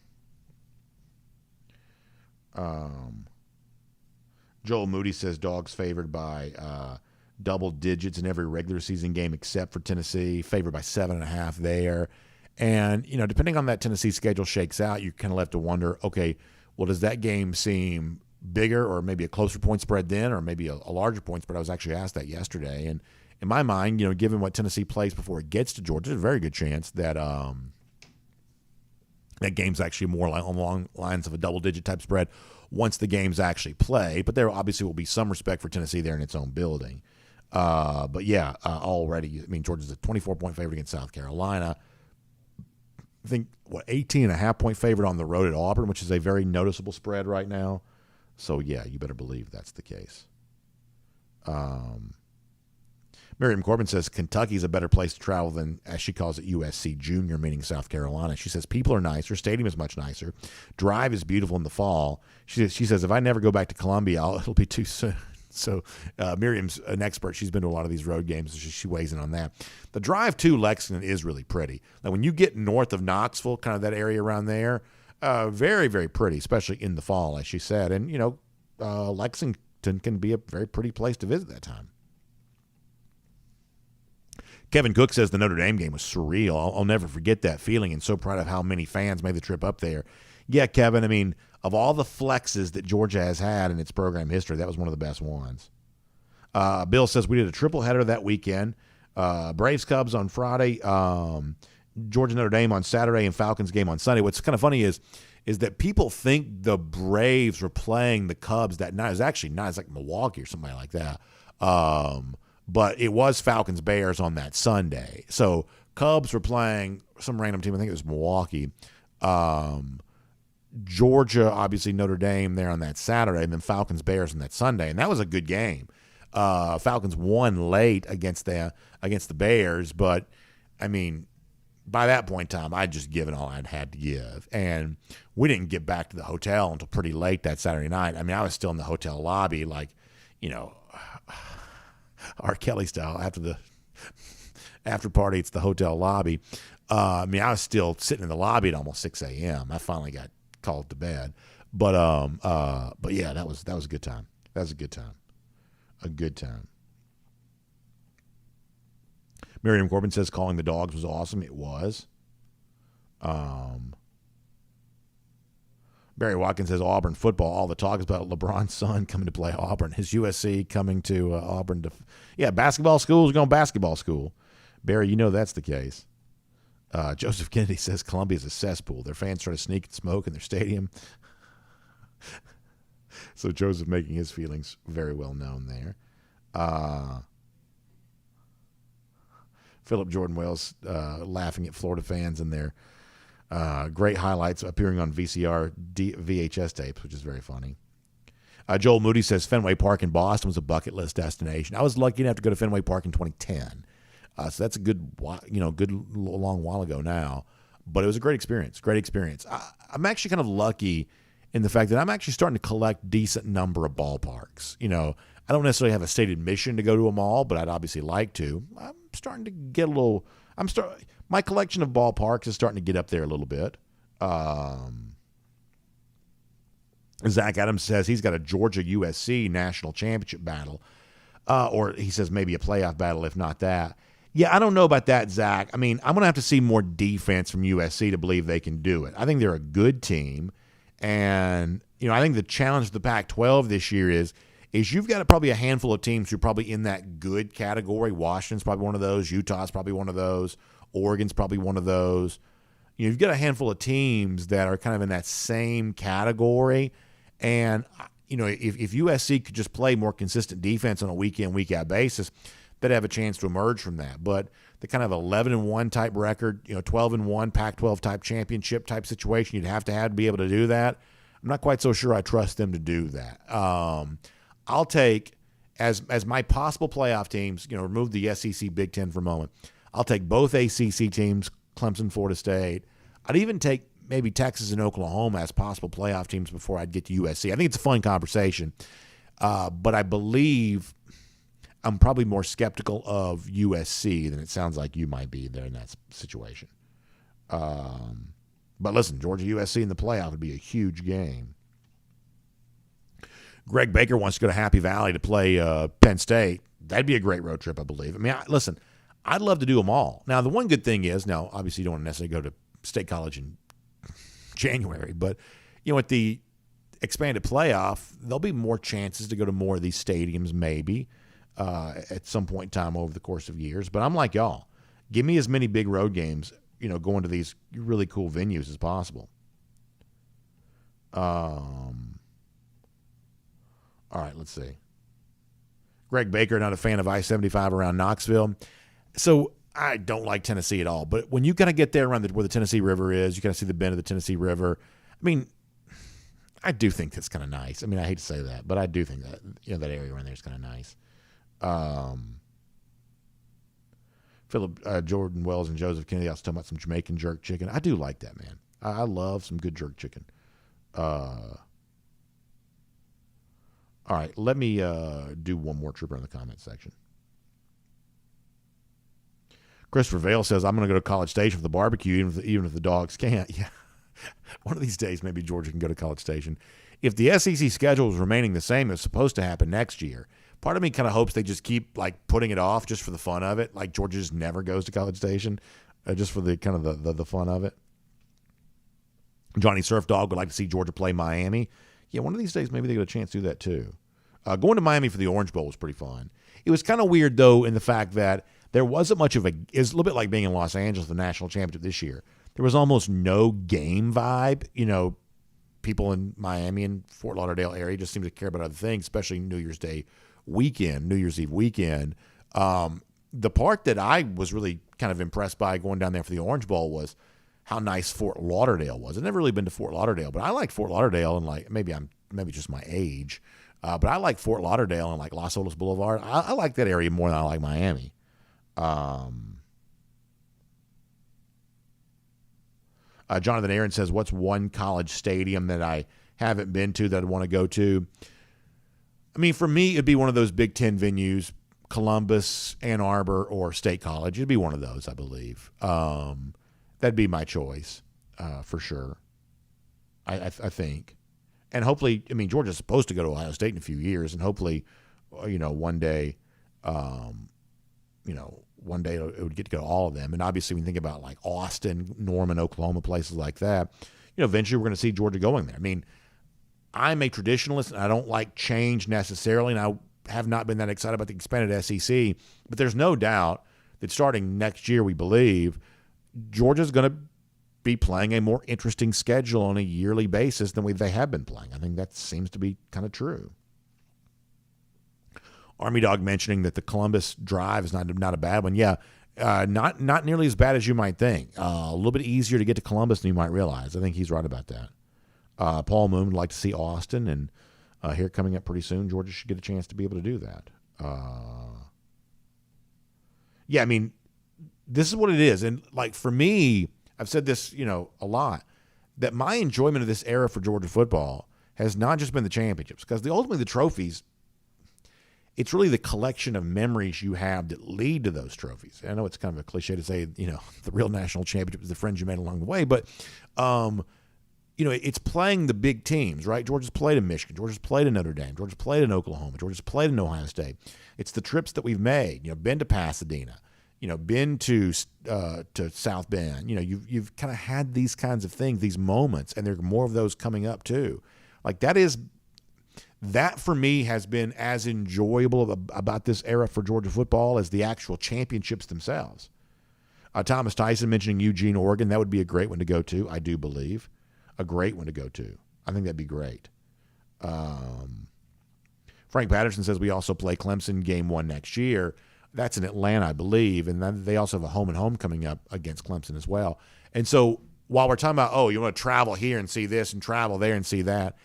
Joel Moody says Dogs favored by double digits in every regular season game except for Tennessee, favored by 7.5 there. And, depending on that Tennessee schedule shakes out, you're kind of left to wonder, okay, well, does that game seem bigger or maybe a closer point spread then or maybe a larger point spread? I was actually asked that yesterday. And in my mind, given what Tennessee plays before it gets to Georgia, there's a very good chance that that game's actually more along lines of a double-digit type spread once the games actually play. But there obviously will be some respect for Tennessee there in its own building. But yeah, already, Georgia's a 24-point favorite against South Carolina. I think, 18.5-point favorite on the road at Auburn, which is a very noticeable spread right now. So, yeah, you better believe that's the case. Miriam Corbin says Kentucky's a better place to travel than, as she calls it, USC Junior, meaning South Carolina. She says people are nicer. Stadium is much nicer. Drive is beautiful in the fall. She says if I never go back to Columbia, it'll be too soon. So Miriam's an expert. She's been to a lot of these road games, so she weighs in on that. The drive to Lexington is really pretty. Now, when you get north of Knoxville, kind of that area around there, very, very pretty, especially in the fall, as she said. And, Lexington can be a very pretty place to visit that time. Kevin Cook says the Notre Dame game was surreal. I'll never forget that feeling, and so proud of how many fans made the trip up there. Yeah, Kevin, I mean, of all the flexes that Georgia has had in its program history, that was one of the best ones. Bill says we did a triple header that weekend. Braves Cubs on Friday, Georgia Notre Dame on Saturday, and Falcons game on Sunday. What's kind of funny is that people think the Braves were playing the Cubs that night. It was actually not. It's like Milwaukee or something like that. But it was Falcons Bears on that Sunday. So Cubs were playing some random team. I think it was Milwaukee. Georgia, obviously Notre Dame there on that Saturday, and then Falcons Bears on that Sunday, and that was a good game. Falcons won late against the Bears, but I mean, by that point in time, I'd just given all I'd had to give, and we didn't get back to the hotel until pretty late that Saturday night. I mean, I was still in the hotel lobby, like, R. Kelly style after the after party. It's the hotel lobby. I mean, I was still sitting in the lobby at almost 6 a.m. I finally got called to bed, but yeah, that was a good time. That was a good time. A good time. Miriam Corbin says calling the Dogs was awesome. It was. Barry Watkins says Auburn football. All the talk is about LeBron's son coming to play Auburn. His USC coming to Auburn. Basketball school is going basketball school. Barry, that's the case. Joseph Kennedy says Columbia's a cesspool. Their fans try to sneak and smoke in their stadium. So Joseph making his feelings very well known there. Philip Jordan Wells laughing at Florida fans and their great highlights appearing on VHS tapes, which is very funny. Joel Moody says Fenway Park in Boston was a bucket list destination. I was lucky enough to go to Fenway Park in 2010. So that's a good long while ago now. But it was a great experience. Great experience. I'm actually kind of lucky in the fact that I'm actually starting to collect decent number of ballparks. I don't necessarily have a stated mission to go to them all, but I'd obviously like to. I'm starting to get a little. My collection of ballparks is starting to get up there a little bit. Zach Adams says he's got a Georgia USC national championship battle, or he says maybe a playoff battle, if not that. Yeah, I don't know about that, Zach. I mean, I'm going to have to see more defense from USC to believe they can do it. I think they're a good team, and I think the challenge of the Pac-12 this year is you've got probably a handful of teams who are probably in that good category. Washington's probably one of those. Utah's probably one of those. Oregon's probably one of those. You've got a handful of teams that are kind of in that same category, and if USC could just play more consistent defense on a week-in, week-out basis, they'd have a chance to emerge from that. But the kind of 11-1 type record, 12-1 Pac-12 type championship type situation, you'd have to be able to do that. I'm not quite so sure I trust them to do that. I'll take as my possible playoff teams. Remove the SEC Big Ten for a moment. I'll take both ACC teams, Clemson, Florida State. I'd even take maybe Texas and Oklahoma as possible playoff teams before I'd get to USC. I think it's a fun conversation, but I believe I'm probably more skeptical of USC than it sounds like you might be there in that situation. But listen, Georgia-USC in the playoff would be a huge game. Greg Baker wants to go to Happy Valley to play Penn State. That'd be a great road trip, I believe. I mean, listen, I'd love to do them all. Now, the one good thing is, obviously you don't want to necessarily go to State College in January, but, at the expanded playoff, there'll be more chances to go to more of these stadiums maybe at some point in time over the course of years. But I'm like y'all. Give me as many big road games, going to these really cool venues as possible. All right, let's see. Greg Baker, not a fan of I-75 around Knoxville. So I don't like Tennessee at all. But when you kind of get there around where the Tennessee River is, you kind of see the bend of the Tennessee River. I mean, I do think that's kind of nice. I mean, I hate to say that, but I do think that, that area around there is kind of nice. Philip Jordan Wells and Joseph Kennedy, I was talking about some Jamaican jerk chicken. I do like that, man. I love some good jerk chicken. All right, let me do one more trooper in the comment section. Christopher Vale says, I'm going to go to College Station for the barbecue, even if the dogs can't. Yeah, one of these days maybe Georgia can go to College Station. If the SEC schedule is remaining the same, it's supposed to happen next year. Part of me kind of hopes they just keep like putting it off just for the fun of it. Like Georgia just never goes to College Station, just for the kind of the fun of it. Johnny Surf Dog would like to see Georgia play Miami. Yeah, one of these days maybe they get a chance to do that too. Going to Miami for the Orange Bowl was pretty fun. It was kind of weird though in the fact that there wasn't much of it was a little bit like being in Los Angeles, the national championship this year. There was almost no game vibe. You know, people in Miami and Fort Lauderdale area just seem to care about other things, especially New Year's Eve weekend. The part that I was really kind of impressed by going down there for the Orange Bowl was how nice Fort Lauderdale was. I've never really been to Fort Lauderdale, but I like Fort Lauderdale, and like maybe just my age, but I like Fort Lauderdale and like Los Olas Boulevard. I like that area more than I like Miami. Jonathan Aaron says, what's one college stadium that I haven't been to that I'd want to go to? I mean, for me, it'd be one of those Big Ten venues, Columbus, Ann Arbor, or State College. It'd be one of those, I believe. That'd be my choice for sure, I think. And hopefully, I mean, Georgia's supposed to go to Ohio State in a few years, and hopefully, one day, one day it would get to go to all of them. And obviously, when you think about like Austin, Norman, Oklahoma, places like that, eventually we're going to see Georgia going there. I mean, I'm a traditionalist, and I don't like change necessarily, and I have not been that excited about the expanded SEC. But there's no doubt that starting next year, we believe, Georgia's going to be playing a more interesting schedule on a yearly basis than they have been playing. I think that seems to be kind of true. Army Dog mentioning that the Columbus drive is not a bad one. Yeah, not nearly as bad as you might think. A little bit easier to get to Columbus than you might realize. I think he's right about that. Paul Moon would like to see Austin, and here coming up pretty soon, Georgia should get a chance to be able to do that. Yeah, I mean, this is what it is. And like for me, I've said this, a lot, that my enjoyment of this era for Georgia football has not just been the championships, because ultimately the trophies, it's really the collection of memories you have that lead to those trophies. I know it's kind of a cliche to say, the real national championship is the friends you made along the way, but, it's playing the big teams, right? Georgia's played in Michigan. Georgia's played in Notre Dame. Georgia's played in Oklahoma. Georgia's played in Ohio State. It's the trips that we've made, been to Pasadena, been to South Bend. You've kind of had these kinds of things, these moments, and there are more of those coming up too. Like that for me has been as enjoyable about this era for Georgia football as the actual championships themselves. Thomas Tyson mentioning Eugene, Oregon. That would be a great one to go to, I do believe. A great one to go to. I think that'd be great. Frank Patterson says we also play Clemson game 1 next year. That's in Atlanta, I believe, and then they also have a home and home coming up against Clemson as well. And so while we're talking about, you want to travel here and see this and travel there and see that,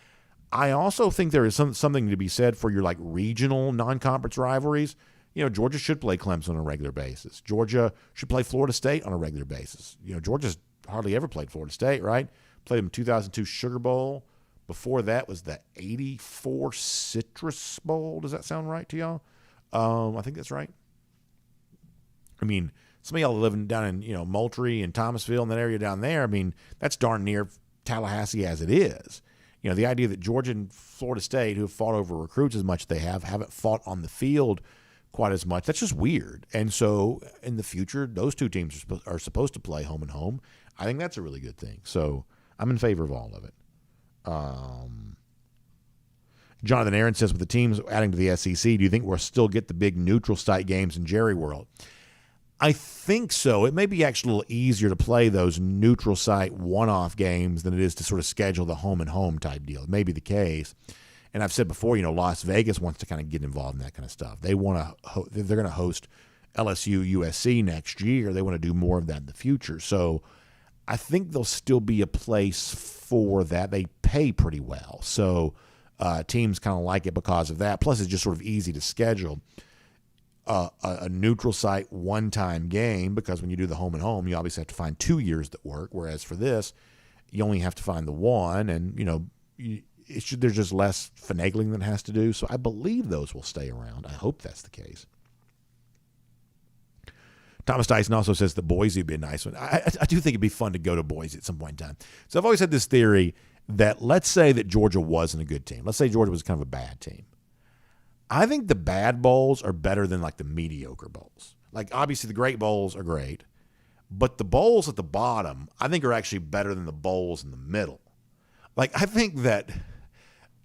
I also think there is something to be said for your like regional non-conference rivalries. Georgia should play Clemson on a regular basis. Georgia should play Florida State on a regular basis. Georgia's hardly ever played Florida State, right? Played them in 2002 Sugar Bowl. Before that was the 84 Citrus Bowl. Does that sound right to y'all? I think that's right. I mean, some of y'all living down in, Moultrie and Thomasville and that area down there, I mean, that's darn near Tallahassee as it is. The idea that Georgia and Florida State, who have fought over recruits as much as they haven't fought on the field quite as much, that's just weird. And so in the future, those two teams are supposed to play home and home. I think that's a really good thing. So I'm in favor of all of it. Jonathan Aaron says, with the teams adding to the SEC, do you think we'll still get the big neutral site games in Jerry World? I think so. It may be actually a little easier to play those neutral site one-off games than it is to sort of schedule the home and home type deal. It may be the case. And I've said before, Las Vegas wants to kind of get involved in that kind of stuff. They're going to host LSU USC next year. They want to do more of that in the future. So I think there'll still be a place for that. They pay pretty well. So teams kind of like it because of that. Plus, it's just sort of easy to schedule. a neutral site one-time game, because when you do the home and home, you obviously have to find 2 years that work, whereas for this, you only have to find the one, and, there's just less finagling that has to do. So I believe those will stay around. I hope that's the case. Thomas Dyson also says that Boise would be a nice one. I do think it'd be fun to go to Boise at some point in time. So I've always had this theory that, let's say that Georgia wasn't a good team. Let's say Georgia was kind of a bad team. I think the bad bowls are better than like the mediocre bowls. Like, obviously the great bowls are great, but the bowls at the bottom, I think, are actually better than the bowls in the middle. Like, I think that,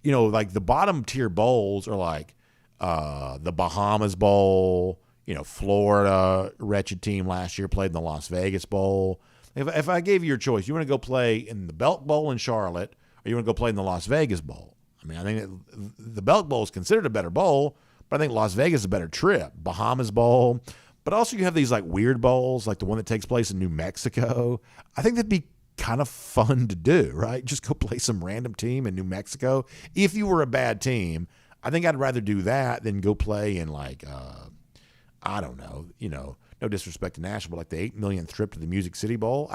like the bottom tier bowls are like the Bahamas Bowl. Florida, wretched team last year, played in the Las Vegas Bowl. If I gave you your choice, you want to go play in the Belk Bowl in Charlotte, or you want to go play in the Las Vegas Bowl? I mean, I think the Belk Bowl is considered a better bowl, but I think Las Vegas is a better trip. Bahamas Bowl. But also you have these like weird bowls, like the one that takes place in New Mexico. I think that'd be kind of fun to do, right? Just go play some random team in New Mexico. If you were a bad team, I think I'd rather do that than go play in like I don't know, no disrespect to Nashville, but like the 8 millionth trip to the Music City Bowl,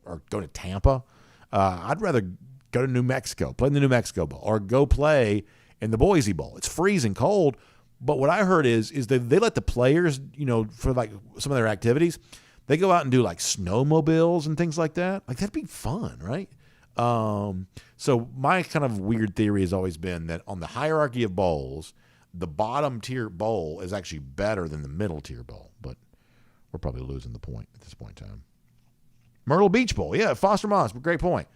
or go to Tampa. I'd rather go to New Mexico, play in the New Mexico Bowl, or go play in the Boise Bowl. It's freezing cold, but what I heard is they let the players, for like some of their activities, they go out and do like snowmobiles and things like that. Like, that'd be fun, right? So my kind of weird theory has always been that on the hierarchy of bowls, the bottom tier bowl is actually better than the middle tier bowl, but we're probably losing the point at this point in time. Myrtle Beach Bowl. Yeah, Foster Moss, great point.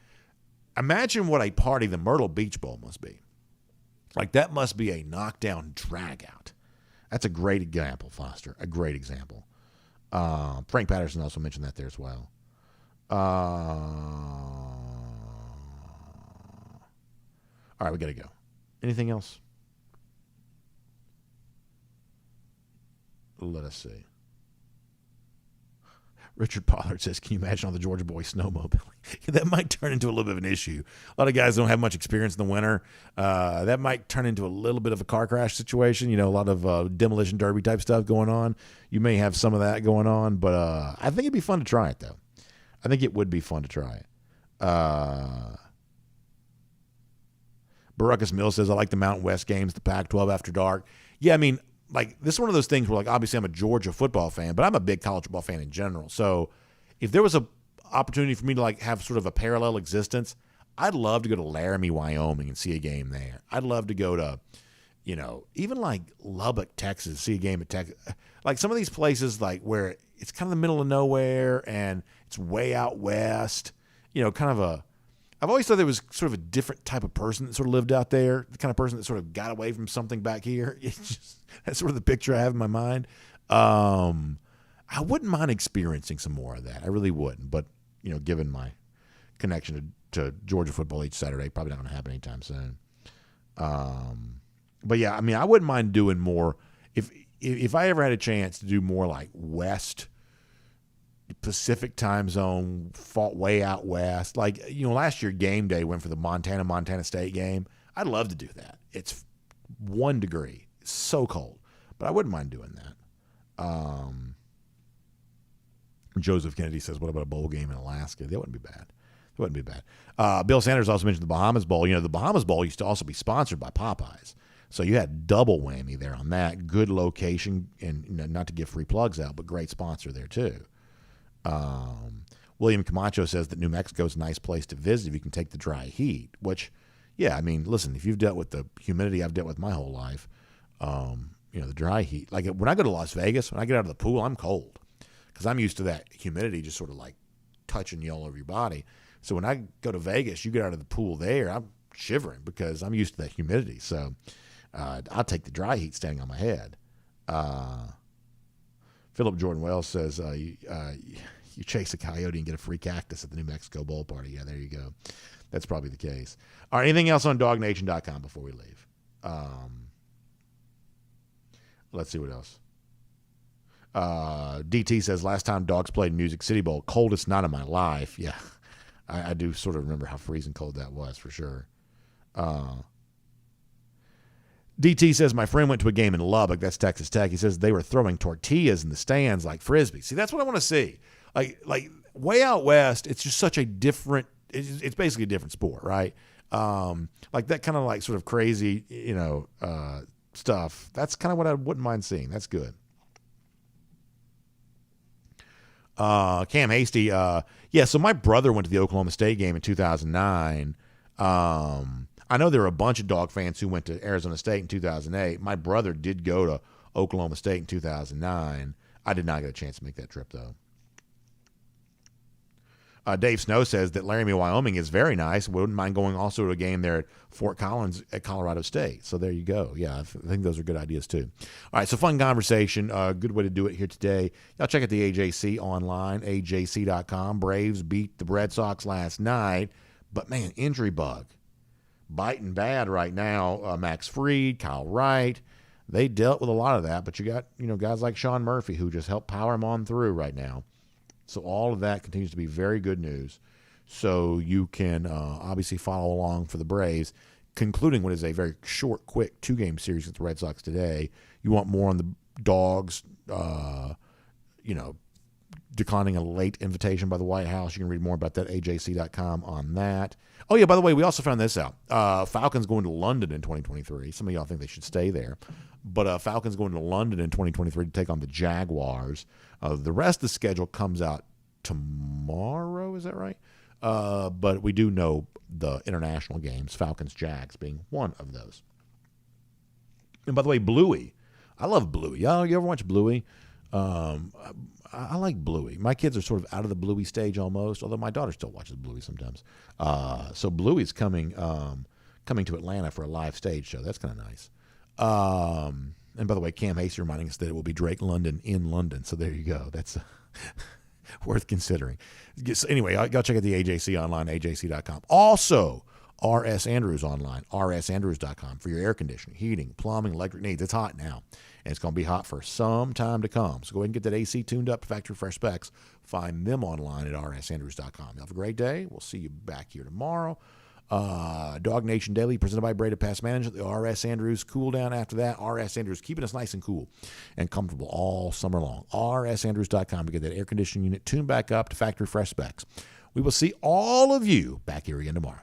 Imagine what a party the Myrtle Beach Bowl must be. Like, that must be a knockdown drag out. That's a great example, Foster. A great example. Frank Patterson also mentioned that there as well. All right, we got to go. Anything else? Let us see. Richard Pollard says, can you imagine all the Georgia boys snowmobiling? That might turn into a little bit of an issue. A lot of guys don't have much experience in the winter. That might turn into a little bit of a car crash situation. A lot of demolition derby type stuff going on. You may have some of that going on, but I think it'd be fun to try it, though. I think it would be fun to try it. Baracus Mills says, I like the Mountain West games, the Pac-12 after dark. Yeah, I mean, like, this is one of those things where, like, obviously I'm a Georgia football fan, but I'm a big college football fan in general. So if there was a opportunity for me to, like, have sort of a parallel existence, I'd love to go to Laramie, Wyoming and see a game there. I'd love to go to, even like Lubbock, Texas, see a game at Texas. Like, some of these places, like, where it's kind of the middle of nowhere and it's way out west, kind of a, I've always thought there was sort of a different type of person that sort of lived out there, the kind of person that sort of got away from something back here. That's sort of the picture I have in my mind. I wouldn't mind experiencing some more of that. I really wouldn't. But, given my connection to Georgia football each Saturday, probably not going to happen anytime soon. But, yeah, I mean, I wouldn't mind doing more. If I ever had a chance to do more like West Pacific time zone, fought way out west. Like, last year game day went for the Montana State game. I'd love to do that. It's 1 degree. It's so cold. But I wouldn't mind doing that. Joseph Kennedy says, what about a bowl game in Alaska? That wouldn't be bad. It wouldn't be bad. Bill Sanders also mentioned the Bahamas Bowl. The Bahamas Bowl used to also be sponsored by Popeyes. So you had double whammy there on that. Good location, and not to give free plugs out, but great sponsor there too. William Camacho says that New Mexico is a nice place to visit if you can take the dry heat, which, yeah, I mean, listen, if you've dealt with the humidity I've dealt with my whole life, the dry heat. Like, when I go to Las Vegas, when I get out of the pool, I'm cold because I'm used to that humidity just sort of like touching you all over your body. So when I go to Vegas, you get out of the pool there, I'm shivering because I'm used to that humidity. So I'll take the dry heat standing on my head. Philip Jordan Wells says, you chase a coyote and get a free cactus at the New Mexico Bowl party. Yeah, there you go. That's probably the case. All right, anything else on DawgNation.com before we leave? Let's see what else. DT says, last time Dogs played Music City Bowl, coldest night of my life. Yeah, I do sort of remember how freezing cold that was for sure. DT says, my friend went to a game in Lubbock. That's Texas Tech. He says they were throwing tortillas in the stands like Frisbee. See, that's what I want to see. Like way out west, it's just such a different – it's basically a different sport, right? Like that kind of like sort of crazy, stuff. That's kind of what I wouldn't mind seeing. That's good. Cam Hasty, so my brother went to the Oklahoma State game in 2009. I know there were a bunch of Dog fans who went to Arizona State in 2008. My brother did go to Oklahoma State in 2009. I did not get a chance to make that trip, though. Dave Snow says that Laramie, Wyoming is very nice. Wouldn't mind going also to a game there at Fort Collins at Colorado State. So there you go. Yeah, I think those are good ideas too. All right, so fun conversation. Good way to do it here today. Y'all check out the AJC online, ajc.com. Braves beat the Red Sox last night. But, man, injury bug. Biting bad right now. Max Fried, Kyle Wright. They dealt with a lot of that. But you got, guys like Sean Murphy who just help power them on through right now. So all of that continues to be very good news. So you can obviously follow along for the Braves, concluding what is a very short, quick 2-game series with the Red Sox today. You want more on the Dogs, declining a late invitation by the White House. You can read more about that, ajc.com on that. Oh, yeah, by the way, we also found this out. Falcons going to London in 2023. Some of y'all think they should stay there. But Falcons going to London in 2023 to take on the Jaguars. The rest of the schedule comes out tomorrow, is that right? But we do know the international games, Falcons-Jags being one of those. And by the way, Bluey. I love Bluey. You ever watch Bluey? I like Bluey. My kids are sort of out of the Bluey stage almost, although my daughter still watches Bluey sometimes. So Bluey's coming to Atlanta for a live stage show. That's kind of nice. And by the way, Cam Hasty reminding us that it will be Drake London in London. So there you go. That's worth considering. Anyway, go check out the AJC online, ajc.com. Also, R.S. Andrews online, rsandrews.com for your air conditioning, heating, plumbing, electric needs. It's hot now, and it's going to be hot for some time to come. So go ahead and get that AC tuned up to factory fresh specs. Find them online at rsandrews.com. Have a great day. We'll see you back here tomorrow. DawgNation Daily presented by Breda Pest Management. The R.S. Andrews cool down after that. R.S. Andrews keeping us nice and cool and comfortable all summer long. rsandrews.com to get that air conditioning unit tuned back up to factory fresh specs. We will see all of you back here again tomorrow.